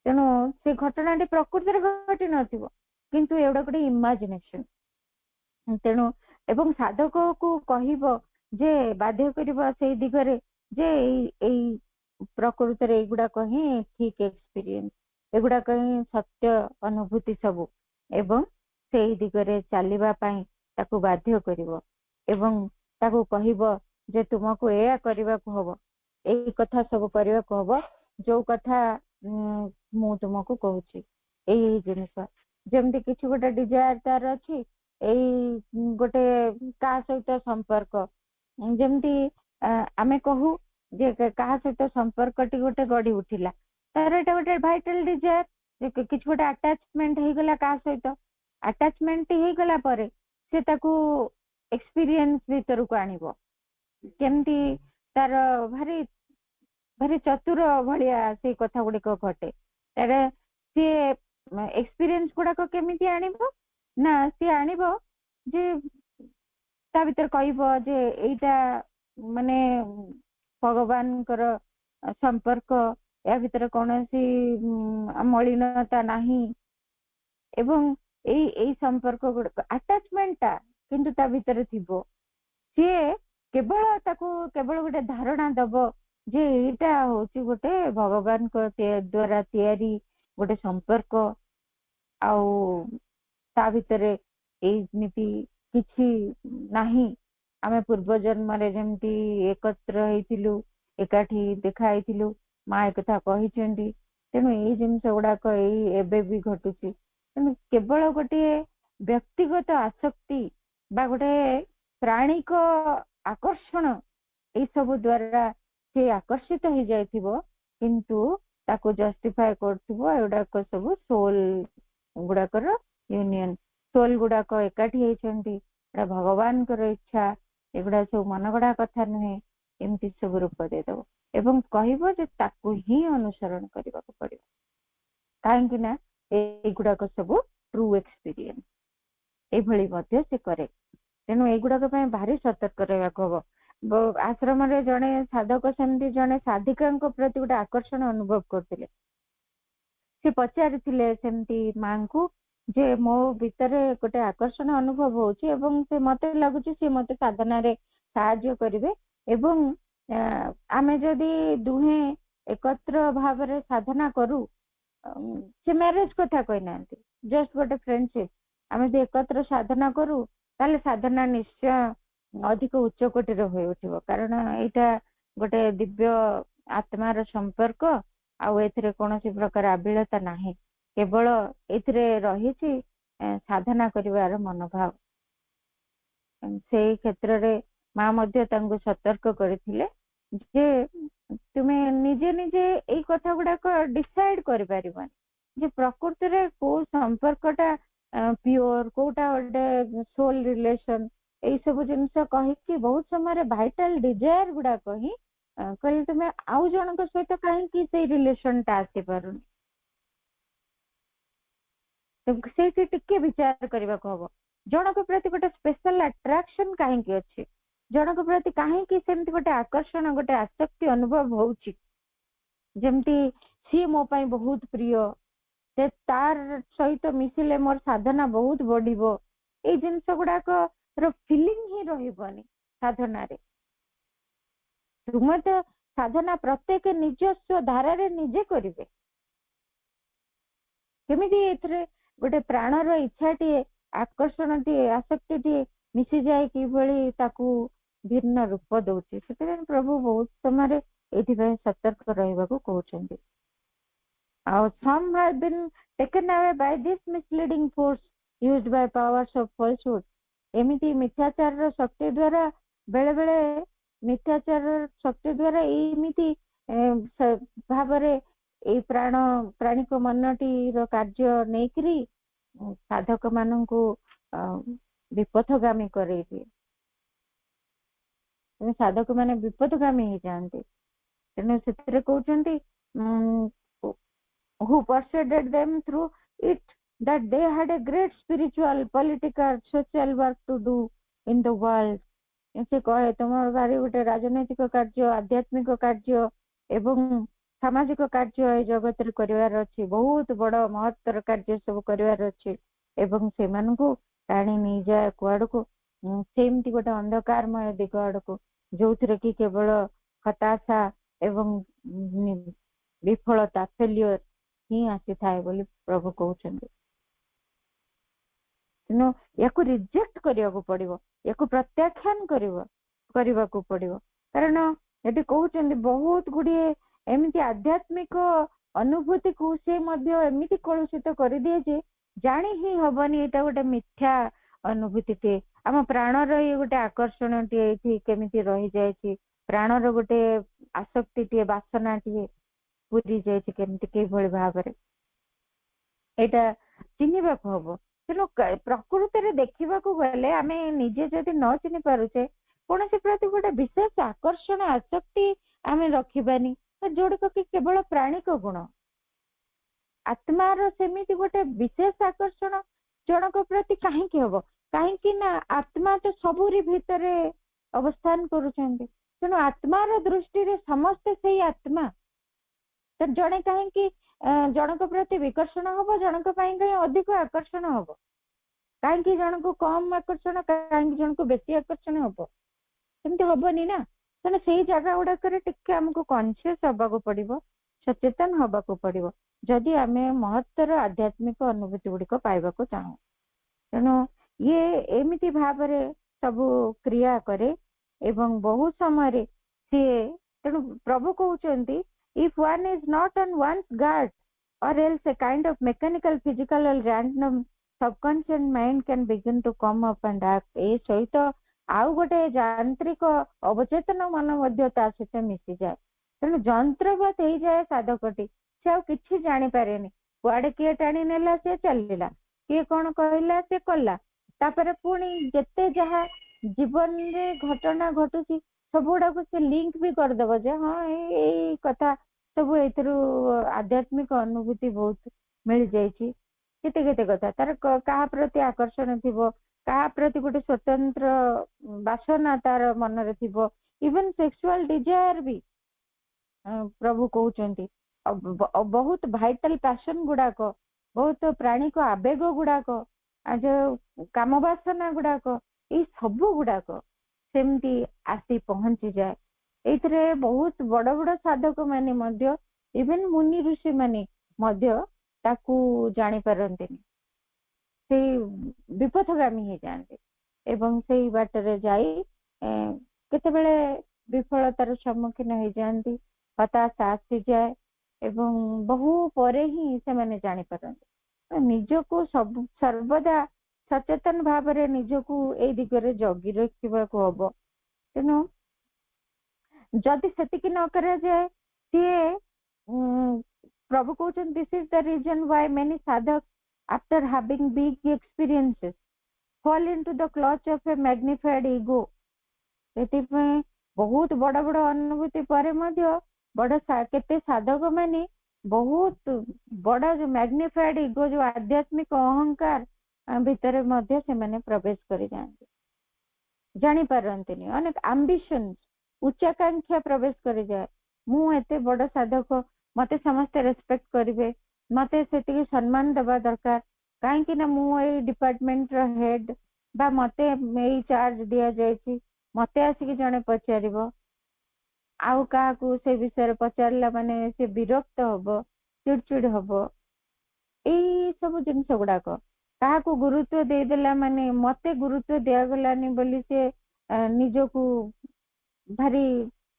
तेनो से घटनाटी प्रकृति रे घटि नथिबो किंतु एडा गुडी इमेजिनेशन तेनो एवं साधक को कहिबो जे बाध्य करबा सेही दिगरे जे एई प्रकृति रे एगुडा कहीं ठीक एक्सपीरियंस एगुडा कहीं सत्य अनुभूति सब एवं सेही दिगरे चलिबा पई ताकू बाध्य करिवो एवं ताकू कहिबो जे तुमको एया करबा को हबो एई कथा सब करबा को हबो जो कथा मु तुमको कहूची एई जिनिस जेमति किछु गोटे डिजायर तार अछि एई गोटे का सहित संपर्क जेमति आमे कहू जे कहा सहित संपर्क टी गोटे गड़ी उठिला तार एटा गोटे भाइटल डिजायर किछ गोटे अटैचमेंट हे गला का सहित अटैचमेंट हे गला परे से ताकू एक्सपीरियंस भीतर को आनिबो केमती तार भारी भारी चतुर भलिया से कथा गुडी को घटे तारे से एक्सपीरियंस गुडा को केमिति आनिबो ना से आनिबो जे ता भीतर कहइबो जे एटा माने भगवान कर संपर्क या भीतर कौन सी मलिनता नहीं एवं ଏଇ ସମ୍ପର୍କ ଗୁଡିକ ଆଟାଚମେଣ୍ଟ ଟା କିନ୍ତୁ ତା ଭିତରେ ଥିବ। ସିଏ କେବଳ ତାକୁ କେବଳ ଗୋଟେ ଧାରଣା ଦବ ଯେ ଏଇଟା ହଉଛି ଗୋଟେ ଭଗବାନଙ୍କ ଦ୍ଵାରା ତିଆରି ଗୋଟେ ସମ୍ପର୍କ, ଆଉ ତା ଭିତରେ ଏମିତି କିଛି ନାହିଁ। ଆମେ ପୂର୍ବ ଜନ୍ମରେ ଯେମିତି ଏକତ୍ର ହେଇଥିଲୁ, ଏକାଠି ଦେଖା ହେଇଥିଲୁ, ମା ଏକଥା କହିଛନ୍ତି। ତେଣୁ ଏଇ ଜିନିଷ ଗୁଡାକ ଏଇ ଏବେ ବି ଘଟୁଛି। ତେଣୁ କେବଳ ଗୋଟିଏ ବ୍ୟକ୍ତିଗତ ଆସକ୍ତି ବା ଗୋଟେ ପ୍ରାଣିକ ଆକର୍ଷଣ ଏଇ ସବୁ ଦ୍ଵାରା ସେ ଆକର୍ଷିତ ହେଇଯାଇଥିବ, କିନ୍ତୁ ତାକୁ ଜଷ୍ଟିଫାଏ କରୁଥିବ ଏଗୁଡାକ ସବୁ ସୋଲ ଗୁଡାକର ୟୁନିୟନ। ସୋଲ ଗୁଡାକ ଏକାଠି ହେଇଛନ୍ତି, ଏଟା ଭଗବାନଙ୍କର ଇଚ୍ଛା, ଏଗୁଡା ସବୁ ମନଗଢା କଥା ନୁହେଁ, ଏମିତି ସବୁ ରୂପ ଦେଇଦବ ଏବଂ କହିବ ଯେ ତାକୁ ହିଁ ଅନୁସରଣ କରିବାକୁ ପଡିବ। କାହିଁକି ନା ଏଇଗୁଡାକ ସବୁ ଟ୍ରୁ ଏକ୍ସପିରିଏନ୍ସ, ଏଇଭଳି ମଧ୍ୟ ସେ କରେ। ତେଣୁ ଏଇଗୁଡାକ ପାଇଁ ଭାରି ସତର୍କ ରହିବାକୁ ହବ। ଆଶ୍ରମରେ ଜଣେ ସାଧକ ସେମିତି ଜଣେ ସାଧିକାଙ୍କ ପ୍ରତି ଗୋଟେ ଆକର୍ଷଣ ଅନୁଭବ କରୁଥିଲେ। ସେ ପଚାରିଥିଲେ ସେମିତି ମାଙ୍କୁ ଯେ ମୋ ଭିତରେ ଗୋଟେ ଆକର୍ଷଣ ଅନୁଭବ ହଉଛି ଏବଂ ସେ ମତେ ଲାଗୁଛି ସେ ମତେ ସାଧନାରେ ସାହାଯ୍ୟ କରିବେ, ଏବଂ ଆମେ ଯଦି ଦୁହେଁ ଏକତ୍ର ଭାବରେ ସାଧନା କରୁ, ସେ ମ୍ୟାରେଜ କଥା କହିନାହାନ୍ତି, ଜଷ୍ଟ ଗୋଟେ ଫ୍ରେଣ୍ଡସିପ, ଆମେ ଯଦି ଏକତ୍ର ସାଧନା କରୁ ତାହେଲେ ସାଧନା ନିଶ୍ଚୟ ଅଧିକ ଉଚ୍ଚ କୋଟିର ହୋଇ ଉଠିବ। କାରଣ ଏଇଟା ଗୋଟେ ଦିବ୍ୟ ଆତ୍ମାର ସମ୍ପର୍କ, ଆଉ ଏଥିରେ କୌଣସି ପ୍ରକାର ଆବିଳତା ନାହିଁ, କେବଳ ଏଥିରେ ରହିଛି ସାଧନା କରିବାର ମନୋଭାବ। ସେଇ କ୍ଷେତ୍ରରେ ମା ମଧ୍ୟ ତାଙ୍କୁ ସତର୍କ କରିଥିଲେ ଯେ ତୁମେ ନିଜେ ନିଜେ ଏଇ କଥା ଗୁଡାକ ଡିସାଇଡ କରିପାରିବନି ଯେ ପ୍ରକୃତିରେ କୋଉ ସମ୍ପର୍କଟା ପିଓର, କୋଉଟା ଗୋଟେ ସୋଲ ରିଲେସନ, ଏଇ ସବୁ ଜିନିଷ କହିକି ବହୁତ ସମୟରେ ଭାଇଟାଲ ଡିଜାୟାର ଗୁଡାକ ହିଁ କହିଲେ ତୁମେ ଆଉ ଜଣଙ୍କ ସହିତ କାହିଁକି ସେଇ ରିଲେସନ ଟା ଆସିପାରୁନି, ସେଇଠି ଟିକେ ବିଚାର କରିବାକୁ ହବ। ଜଣଙ୍କ ପ୍ରତି ଗୋଟେ ସ୍ପେଶାଲ ଆଟ୍ରାକ୍ସନ କାହିଁକି ଅଛି, ଜଣଙ୍କ ପ୍ରତି କାହିଁକି ସେମିତି ଗୋଟେ ଆକର୍ଷଣ, ଗୋଟେ ଆସକ୍ତି ଅନୁଭବ ହଉଛି, ଯେମିତି ସିଏ ମୋ ପାଇଁ ବହୁତ ପ୍ରିୟ, ସେ ତାର ସହିତ ମିଶିଲେ ମୋର ସାଧନା ବହୁତ ବଢିବ, ଏଇ ଜିନିଷ ଗୁଡାକ ର ଫିଲିଙ୍ଗ ହିଁ ରହିବନି ସାଧନାରେ। ତୁମେ ତ ସାଧନା ପ୍ରତ୍ୟେକ ନିଜସ୍ୱ ଧାରାରେ ନିଜେ କରିବେ। କେମିତି ଏଥିରେ ଗୋଟେ ପ୍ରାଣର ଇଚ୍ଛାଟିଏ, ଆକର୍ଷଣଟିଏ, ଆସକ୍ତିଟିଏ ମିଶିଯାଏ କିଭଳି ତାକୁ ଭିନ୍ନ ରୂପ ଦଉଛି। ସେଥିପାଇଁ ପ୍ରଭୁ ବହୁତ ସମୟରେ ଏଇଥିପାଇଁ ସତର୍କ ରହିବାକୁ କହୁଛନ୍ତି। ଆଉ some have been taken away by this misleading force used by powers of falsehood। ଏମିତି ମିଥ୍ୟାଚାରର ଶକ୍ତି ଦ୍ଵାରା, ବେଳେ ବେଳେ ମିଥ୍ୟାଚାରର ଶକ୍ତି ଦ୍ଵାରା ଏମିତି ଭାବରେ ଏଇ ପ୍ରାଣିକ ମନଟିର କାର୍ଯ୍ୟ ନେଇକିରି ସାଧକ ମାନଙ୍କୁ ବିପଥଗାମୀ କରେଇଦିଏ। ସାଧକ ମାନେ ବିପଥଗାମୀ ହେଇଯାଆନ୍ତି। ତେଣୁ ସେଥିରେ କହୁଛନ୍ତି who persuaded them through it that they had a great spiritual, political, social work to do in the world। ସେ କହେ ତମର ଭାରି ଗୋଟେ ରାଜନୈତିକ କାର୍ଯ୍ୟ, ଆଧ୍ୟାତ୍ମିକ କାର୍ଯ୍ୟ ଏବଂ ସାମାଜିକ କାର୍ଯ୍ୟ ଏଇ ଜଗତରେ କରିବାର ଅଛି, ବହୁତ ବଡ ମହତ୍ତର କାର୍ଯ୍ୟ ସବୁ କରିବାର ଅଛି, ଏବଂ ସେମାନଙ୍କୁ ଟାଣି ନେଇଯାଏ କୁଆଡକୁ, ସେମିତି ଗୋଟେ ଅନ୍ଧକାରମୟ ଦିଗ ଆଡକୁ, ଯୋଉଥିରେ କି କେବଳ ହତାଶା ଏବଂ ବିଫଳତା, ଫେଲିୟର ହିଁ ଆସିଥାଏ ବୋଲି ପ୍ରଭୁ କହୁଛନ୍ତି। ତେଣୁ ୟାକୁ ରିଜେକ୍ଟ କରିବାକୁ ପଡିବ, ୟାକୁ ପ୍ରତ୍ୟାଖ୍ୟାନ କରିବାକୁ ପଡିବ। କାରଣ ଏଠି କହୁଛନ୍ତି ବହୁତ ଗୁଡିଏ ଏମିତି ଆଧ୍ୟାତ୍ମିକ ଅନୁଭୂତିକୁ ସେ ମଧ୍ୟ ଏମିତି କଳୁଷିତ କରିଦିଏ ଯେ ଜାଣି ହିଁ ହବନି ଏଇଟା ଗୋଟେ ମିଥ୍ୟା ଅନୁଭୂତିଟିଏ, ଆମ ପ୍ରାଣର ଇଏ ଗୋଟେ ଆକର୍ଷଣଟିଏ ଏଇଠି କେମିତି ରହିଯାଇଛି, ପ୍ରାଣର ଗୋଟେ ଆସକ୍ତିଟିଏ, ବାସନାଟିଏ ପୁରି ଯାଇଛି କେମିତି କିଭଳି ଭାବରେ, ଏଇଟା ଚିହ୍ନିବାକୁ ହବ। ତେଣୁ ପ୍ରକୃତରେ ଦେଖିବାକୁ ଗଲେ ଆମେ ନିଜେ ଯଦି ନ ଚିହ୍ନି ପାରୁଛେ, କୌଣସି ପ୍ରତି ଗୋଟେ ବିଶେଷ ଆକର୍ଷଣ, ଆସକ୍ତି ଆମେ ରଖିବାନି, ଯୋଉଟାକ କି କେବଳ ପ୍ରାଣିକ ଗୁଣ। ଆତ୍ମାର ସେମିତି ଗୋଟେ ବିଶେଷ ଆକର୍ଷଣ ଜଣଙ୍କ ପ୍ରତି କାହିଁକି ହବ? କାହିଁକି ନା ଆତ୍ମା ତ ସବୁରି ଭିତରେ ଅବସ୍ଥାନ କରୁଛନ୍ତି। ତେଣୁ ଆତ୍ମାର ଦୃଷ୍ଟିରେ ସମସ୍ତେ ସେଇ ଆତ୍ମା। ତ ଜଣେ କାହିଁକି ଜଣଙ୍କ ପ୍ରତି ବିକର୍ଷଣ ହବ, ଜଣଙ୍କ ପାଇଁ କାହିଁ ଅଧିକ ଆକର୍ଷଣ ହବ? କାହିଁକି ଜଣକୁ କମ ଆକର୍ଷଣ, କାହିଁକି ଜଣକୁ ବେଶୀ ଆକର୍ଷଣ ହବ? ସେମିତି ହବନି ନା। ତେଣୁ ସେଇ ଜାଗା ଗୁଡାକରେ ଟିକେ ଆମକୁ କନସିୟସ ହବାକୁ ପଡିବ, ସଚେତନ ହବାକୁ ପଡିବ, ଯଦି ଆମେ ମହତ୍ତର ଆଧ୍ୟାତ୍ମିକ ଅନୁଭୂତି ଗୁଡିକ ପାଇବାକୁ ଚାହୁଁ। ତେଣୁ ଇଏ ଏମିତି ଭାବରେ ସବୁ କ୍ରିୟା କରେ ଏବଂ ବହୁ ସମୟରେ ସିଏ, ତେଣୁ ପ୍ରଭୁ କହୁଛନ୍ତି if one is not on one's guard or else a kind of mechanical, physical or random subconscious mind can begin to come up and act। ଏ ସହିତ ଆଉ ଗୋଟେ ଯାନ୍ତ୍ରିକ ଅବଚେତନ ମନ ମଧ୍ୟ ତା ସହିତ ମିଶିଯାଏ। ତେଣୁ ଯନ୍ତ୍ରବତ୍ ହେଇଯାଏ ସାଧକଟି, ସେ ଆଉ କିଛି ଜାଣିପାରେନି, କୁଆଡେ କିଏ ଟାଣି ନେଲା ସେ ଚାଲିଲା, କିଏ କଣ କହିଲା ସେ କଲା, ତାପରେ ପୁଣି ଯେତେ ଯାହା ଜୀବନରେ ଘଟଣା ଘଟୁଛି ସବୁଗୁଡାକୁ ସେ ଲିଙ୍କ ବି କରିଦବ ଯେ ହଁ ଏଇ କଥା ସବୁ ଏଇଥିରୁ ଆଧ୍ୟାତ୍ମିକ ଅନୁଭୂତି ବହୁତ ମିଳିଯାଇଛି। କେତେ କେତେ କଥା ତାର କାହା ପ୍ରତି ଆକର୍ଷଣ ଥିବ, କାହା ପ୍ରତି ଗୋଟେ ସ୍ୱତନ୍ତ୍ର ବାସନା ତାର ମନରେ ଥିବ, ଇଭେନ ସେକ୍ସୁଆଲ ଡିଜାୟାର ବି ପ୍ରଭୁ କହୁଛନ୍ତି। ବହୁତ ଭାଇଟାଲ ପ୍ୟାସନ ଗୁଡାକ, ବହୁତ ପ୍ରାଣିକ ଆବେଗ ଗୁଡାକ, ଯୋଉ କାମ ବାସନା ଗୁଡାକ, ଏଇ ସବୁ ଗୁଡାକ ସେମିତି ଆସି ପହଞ୍ଚିଯାଏ। ଏଇଥିରେ ବହୁତ ବଡ ବଡ ସାଧକ ମାନେ ମଧ୍ୟ, ଇଭେନ ମୁନି ଋଷି ମାନେ ମଧ୍ୟ ତାକୁ ଜାଣିପାରନ୍ତିନି, ସେଇ ବିପଥଗାମୀ ହେଇଯାଆନ୍ତି ଏବଂ ସେଇ ବାଟରେ ଯାଇ କେତେବେଳେ ବିଫଳତାର ସମ୍ମୁଖୀନ ହେଇଯାଆନ୍ତି, ହତାଶା ଆସିଯାଏ ଏବଂ ବହୁ ପରେ ହିଁ ସେମାନେ ଜାଣିପାରନ୍ତି। ନିଜକୁ ସର୍ବଦା ସଚେତନ ଭାବରେ ନିଜକୁ ଏଇ ଦିଗରେ ଜଗି ରଖିବାକୁ ହବ। ତେଣୁ ଯଦି ସେତିକି ନ କରାଯାଏ, ସିଏ ପ୍ରଭୁ କହୁଛନ୍ତି this is the reason why many sadhaks after having big experiences fall into the clutch of a magnified ego। ସେଥିପାଇଁ ବହୁତ ବଡ ବଡ ଅନୁଭୂତି ପରେ ମଧ୍ୟ କେତେ ସାଧକ ମାନେ ବହୁତ ବଡ ଯୋଉ ମ୍ୟାଗ୍ନିଫାଏଡ ଇଗୋ, ଯୋଉ ଆଧ୍ୟାତ୍ମିକ ଅହଙ୍କାର ଭିତରେ ମଧ୍ୟ ସେମାନେ ପ୍ରବେଶ କରିଯାଆନ୍ତି, ଜାଣିପାରନ୍ତିନି। ଅନେକ ଆମ୍ବିସନ, ଉଚ୍ଚାକାଂକ୍ଷା ପ୍ରବେଶ କରିଯାଏ। ମୁଁ ଏତେ ବଡ ସାଧକ, ମତେ ସମସ୍ତେ ରେସପେକ୍ଟ କରିବେ, ମତେ ସେତିକି ସମ୍ମାନ ଦେବା ଦରକାର, କାହିଁକି ନା ମୁଁ ଏଇ ଡିପାର୍ଟମେଣ୍ଟର ହେଡ ବା ମତେ ଏଇ ଚାର୍ଜ ଦିଆଯାଇଛି, ମତେ ଆସିକି ଜଣେ ପଚାରିବ, ଆଉ କାହାକୁ ସେ ବିଷୟରେ ପଚାରିଲା ମାନେ ସେ ବିରକ୍ତ ହବ, ଚିଡଚିଡ ହବ, ଏଇ ସବୁ ଜିନିଷ ଗୁଡାକ। କାହାକୁ ଗୁରୁତ୍ୱ ଦେଇଦେଲା ମାନେ ମତେ ଗୁରୁତ୍ୱ ଦିଆଗଲାନି ବୋଲି ସେ ନିଜକୁ ଭାରି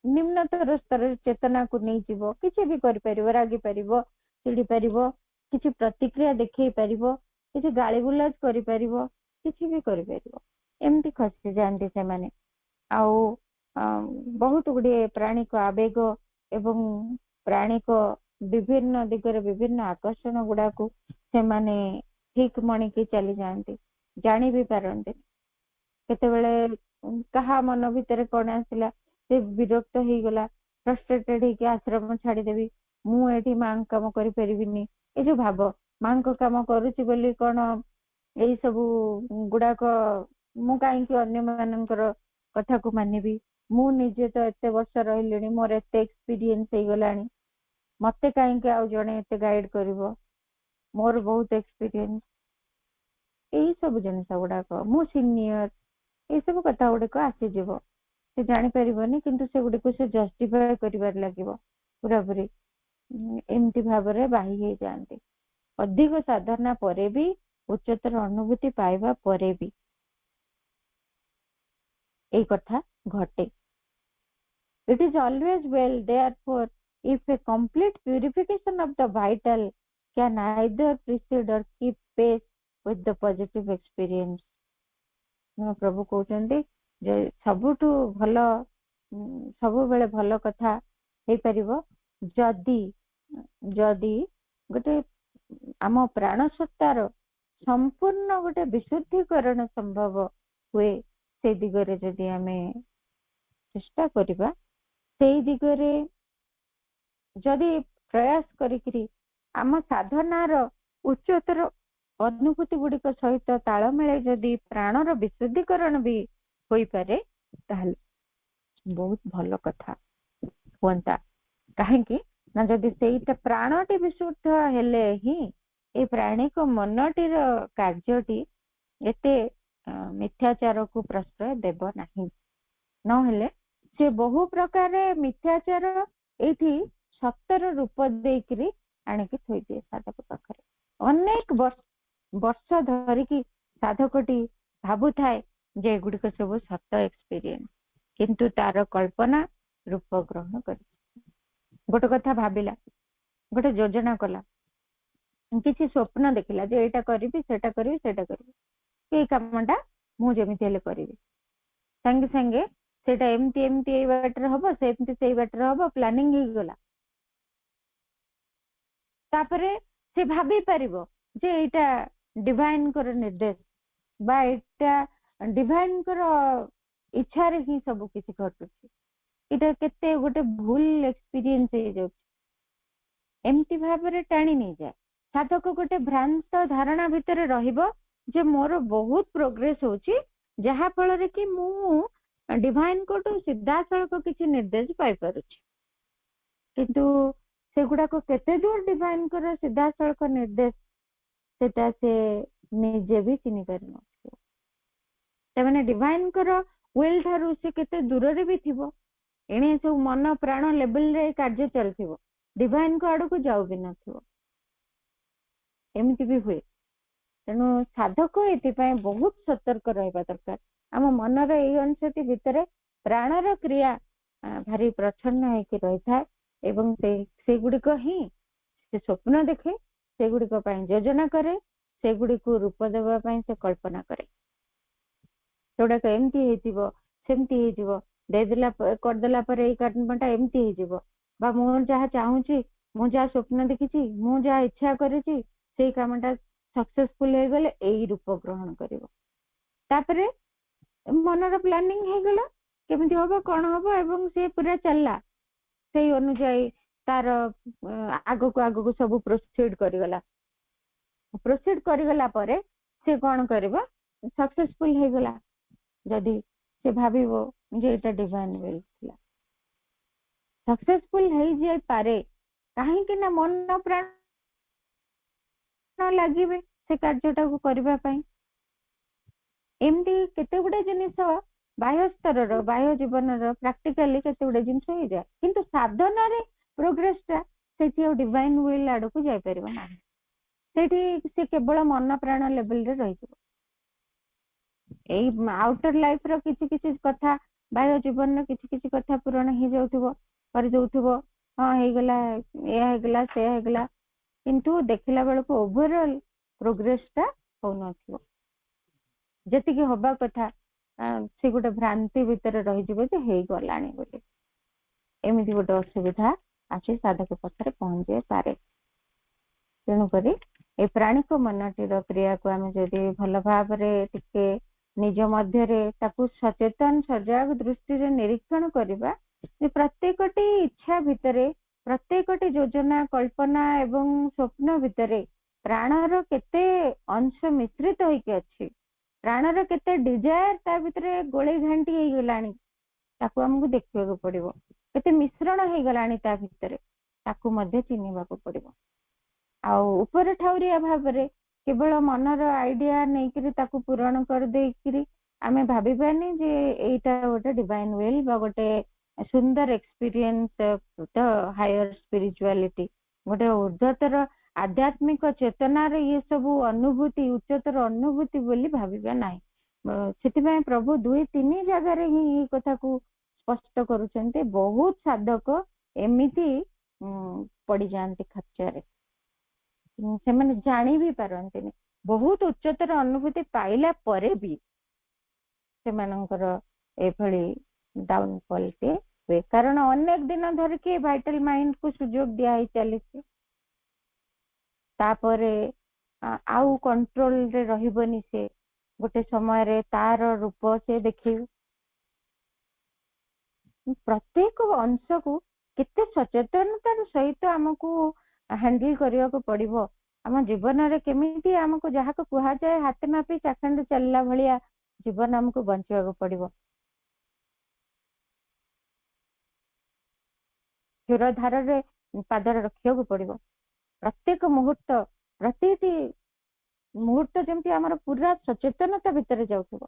ନିମ୍ନତର ସ୍ତରରେ ଚେତନାକୁ ନେଇଯିବ, କିଛି ବି କରିପାରିବ, ରାଗି ପାରିବ, ଚିଡି ପାରିବ, କିଛି ପ୍ରତିକ୍ରିୟା ଦେଖେଇ ପାରିବ, କିଛି ଗାଳିଗୁଲାଜ କରିପାରିବ, କିଛି ବି କରିପାରିବ। ଏମିତି ଖସି ଯାଆନ୍ତି ସେମାନେ। ଆଉ ବହୁତ ଗୁଡିଏ ପ୍ରାଣିକ ଆବେଗ ଏବଂ ପ୍ରାଣିକ ବିଭିନ୍ନ ଦିଗରେ ବିଭିନ୍ନ ଆକର୍ଷଣ ଗୁଡାକୁ ସେମାନେ ଠିକ ମଣିକି ଚାଲି ଯାଆନ୍ତି, ଜାଣି ବି ପାରନ୍ତି। କେତେବେଳେ କାହା ମନ ଭିତରେ କଣ ଆସିଲା, ସେ ବିରକ୍ତ ହେଇଗଲା, ଫ୍ରଷ୍ଟ୍ରେଟେଡ ହେଇକି ଆଶ୍ରମ ଛାଡିଦେବି, ମୁଁ ଏଠି ମାଙ୍କ କାମ କରିପାରିବିନି, ଏ ଯୋଉ ଭାବ, ମାଙ୍କ କାମ କରୁଛି ବୋଲି କଣ ଏଇ ସବୁ ଗୁଡାକ ମୁଁ କାହିଁକି ଅନ୍ୟମାନଙ୍କର କଥାକୁ ମାନିବି, ମୁଁ ନିଜେ ତ ଏତେ ବର୍ଷ ରହିଲିଣି, ମୋର ଏତେ ଏକ୍ସପିରିଏନ୍ସ ହେଇଗଲାଣି, ମତେ କାହିଁକି ଆଉ ଜଣେ ଏତେ ଗାଇଡ କରିବ, ମୋର ବହୁତ ଏକ୍ସପିରିଏନ୍ସ, ଏଇ ସବୁ ଜିନିଷ ଗୁଡାକ, ମୁଁ ସିନିୟର, ଏଇ ସବୁ କଥା ଗୁଡିକ ଆସିଯିବ। ସେ ଜାଣିପାରିବନି, କିନ୍ତୁ ସେଗୁଡିକୁ ସେ ଜଷ୍ଟିଫାଏ କରିବାରେ ଲାଗିବ ପୁରାପୁରି। ଏମିତି ଭାବରେ ବାହି ହେଇଯାଆନ୍ତି। ଅଧିକ ସାଧନା ପରେ ବି, ଉଚ୍ଚତର ଅନୁଭୂତି ପାଇବା ପରେ ବି ଏଇ କଥା ଘଟେ। It is always well, therefore, if a complete purification of the vital can either precede or keep pace with the positive experience। ପ୍ରଭୁ କହୁଛନ୍ତି ଯେ ସବୁଠୁ ଭଲ, ସବୁବେଳେ ଭଲ କଥା ହେଇପାରିବ ଯଦି ଯଦି ଗୋଟେ ଆମ ପ୍ରାଣ ସତ୍ତାର ସମ୍ପୂର୍ଣ୍ଣ ଗୋଟେ ବିଶୁଦ୍ଧିକରଣ ସମ୍ଭବ ହୁଏ, ସେ ଦିଗରେ ଯଦି ଆମେ ଚେଷ୍ଟା କରିବା, ସେଇ ଦିଗରେ ଯଦି ପ୍ରୟାସ କରିକିରି ଆମ ସାଧନାର ଉଚ୍ଚତର ଅନୁଭୂତି ଗୁଡିକ ସହିତ ତାଳମେଳ ଯଦି ପ୍ରାଣର ବିଶୁଦ୍ଧିକରଣ ବି ହୋଇପାରେ, ତାହେଲେ ବହୁତ ଭଲ କଥା ହୁଅନ୍ତା। କାହିଁକି ନା ଯଦି ସେଇଟା ପ୍ରାଣଟି ବିଶୁଦ୍ଧ ହେଲେ ହିଁ ଏଇ ପ୍ରାଣିକ ମନଟିର କାର୍ଯ୍ୟଟି एते मिथ्याचार को प्रश्रय देव नहीं नहेले से बहु प्रकार मिथ्याचार एठी सतर रूप देकरी आणिकी थोई दिए साधक पाखरे अनेक वर्ष धरिकी साधकटी भाबु थाए जे एगुड़िक सब सत एक्सपीरियंस किंतु तार कल्पना रूप ग्रहण कर गोटे कथा भाबिला गोटे योजना कला किसी स्वप्न देखिला जे एटा करिवि सेटा करिवि सेटा करिवि ए कामटा मु जेमिति हेले करिवि संगे संगे सेटा एमती एमती ए बाटर हबो सेमती सेई बाटर हबो प्लानिंग हे गला तापरे से भाबी परिबो जे एटा डिवाइन कर निर्देश बा एटा डिवाइन कर इच्छा रे ही सब किछि घटुछि एटा केते गोटे भूल एक्सपीरियंस हे जाउ एमती भाबरे टाणी नै जाय साधक गोटे भ्रांत धारणा भितर रहिबो जे मोर बहुत प्रोग्रेस होछि जहा फल रे कि मु डिवाइन कोटू सीधा सड़क किसी निर्देश पाई पारुछि किंतु सेगुडा को केते दूर डिवाइन कर सीधा सड़क निर्देश सेटा से निजे भी चिनी पारि नथिबो तमाने डिवाइन कर विल थारु से केते दूर रे भी थिबो एणे सब मन प्राण लेवल रे कार्य चलथिबो डिवाइन को आडू को जाऊ भी नथिबो एमती भी हुए तेणु साधक एथि बहुत सतर्क रहा दरकार आम मनर ये अंशटी भितर प्राणर क्रिया भारी प्रच्छन्न होकर रही था एवं से गुड़िक ही से स्वप्न देखे से गुड़िक योजना करे से गुड़िक रूप देवाई से कल्पना करे जोड़ाक एमती सेमती देदेला करदेला कर्मटा एमती बा मु जहाँ चाहूँगी मु जहाँ स्वप्न देखी मु जहाँ इच्छा करी से कामटा सक्सेसफुल हो गले एई रूप ग्रहण करिवो तापरे मनर प्लानिंग हो गला केमिति होबो कोन होबो एवं से पूरा चलला सेई अनुसार तार आगो को सब प्रोसीड करिगला परे से कोन करबो सक्सेसफुल हो गला जदी से भाबिबो जे एटा डिवाइन विल थिला सक्सेसफुल हो जाय पारे काहे कि ना मन प्राण लगे से कार्यटा को करबा पई एमती केते गुडे जिनिस बाह्य स्तर बाह्य जीवन प्रैक्टिकली केते गुडे जिनिस हो जाए किंतु साधना रे प्रोग्रेस ता सेठी डिवाइन विल आडो को जाय परबा ना सेठी से केवल मन प्राण लेवल रे रहि एई आउटर लाइफ रो किछि किछि कथा बाह्य जीवन रो किछि किछि कथा पूर्ण हो जाउथबो कर जाउथबो हां हे गला ए हे गला से हे गला किंतु देखिला बेल को ओवरऑल प्रोग्रेस ता हो नथिबो जेतिके होबा कथा से गोटे भ्रांति भितर रहि जिवो जे हे गलानी बोली एमिति गोटे असुविधा आछि साधक पथरे पहुंच जाय पारे तेणु करी ए प्राणिक मनटीर क्रिया को आमे जदि भल भाव रे टिके निज मध्य रे ताकू सचेतन सजग दृष्टि रे निरीक्षण करिबा जे प्रत्येकटी इच्छा भितरे प्रत्येकटी योजना कल्पना एवं स्वप्न भितरे प्राणर केते अंश मिश्रित होइके अछि प्राणर केते डिजायर ता भितरे गोळे घांटी हे गलानी ताकू हमकु देखिबा को पड़िबो केते मिश्रण हे गलानी ता भितरे ताकू मध्ये चिन्हिबा को पड़िबो आ ऊपर ठाउरिया भाव रे केवल मनर आइडिया नै करी ताकू पूर्ण कर देई करी आमे भाबिबानी जे एटा गोटे डिवाइन विल बा गोटे सुंदर एक्सपीरियंस द हायर स्पिरिचुअलिटी गोटे ऊर्ध्वतर आध्यात्मिक चेतनार ये सब अनुभूति उच्चतर अनुभूति बोली भाबिबा नाही सेतिबा प्रभु दुई तीन जगह रे ही कथा को स्पष्ट करूचंते बहुत साधक एमिति पड़ी जानते खच्चरे से माने जानी भी पारंते बहुत उच्चतर अनुभूति पाइला परे भी से मानकर एभली डाउनफॉल के हुए कारण अनेक दिन धर के वाइटल माइंड को सुजोग दिया ही चली तापरे आउ कंट्रोल रे रहिबनी से गोटे समय रे तार रूप से देखियो प्रत्येक अंश को केते सचेतनतार सहित हमको हैंडल करिया को पड़िबो हम जीवन रे केमिति हमको जहा को कुहा जाए हाथ मापी चाखंड चलला भलिया जीवन हमको बंचिया को पड़िबो स्थिर धार रे पादर रखिया को पड़िबो प्रत्येक मुहूर्त प्रतिटी ମୁହୂର୍ତ୍ତ ଯେମିତି ଆମର ପୁରା ସଚେତନତା ଭିତରେ ଯାଉଥିବ,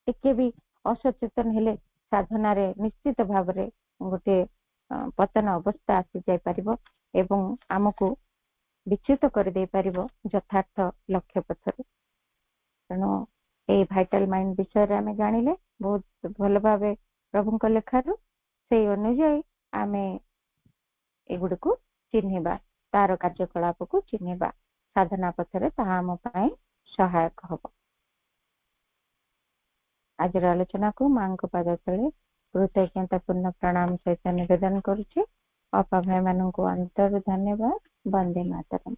ଟିକେ ବି ଅସଚେତନ ହେଲେ ସାଧନାରେ ନିଶ୍ଚିତ ଭାବରେ ଗୋଟେ ପତନ ଅବସ୍ଥା ଆସି ଯାଇପାରିବ ଏବଂ ଆମକୁ ବିଚ୍ୟୁତ କରିଦେଇ ପାରିବ ଯଥାର୍ଥ ଲକ୍ଷ୍ୟ ପଥରେ। ତେଣୁ ଏଇ ଭାଇଟାଲ ମାଇଣ୍ଡ ବିଷୟରେ ଆମେ ଜାଣିଲେ ବହୁତ ଭଲ ଭାବେ ପ୍ରଭୁଙ୍କ ଲେଖାରୁ, ସେଇ ଅନୁଯାୟୀ ଆମେ ଏଗୁଡିକୁ ଚିହ୍ନିବା, ତାର କାର୍ଯ୍ୟକଳାପକୁ ଚିହ୍ନିବା, ସାଧନା ପଥରେ ତାହା ଆମ ପାଇଁ ସହାୟକ ହବ। ଆଜିର ଆଲୋଚନାକୁ ମାଙ୍କ ପାଦ ତଳେ କୃତଜ୍ଞତା ପୂର୍ଣ୍ଣ ପ୍ରଣାମ ସହିତ ନିବେଦନ କରୁଛି। ଅପା ଭାଇ ମାନଙ୍କୁ ଅନ୍ତରରୁ ଧନ୍ୟବାଦ। ବନ୍ଦେ ମାତରମ୍।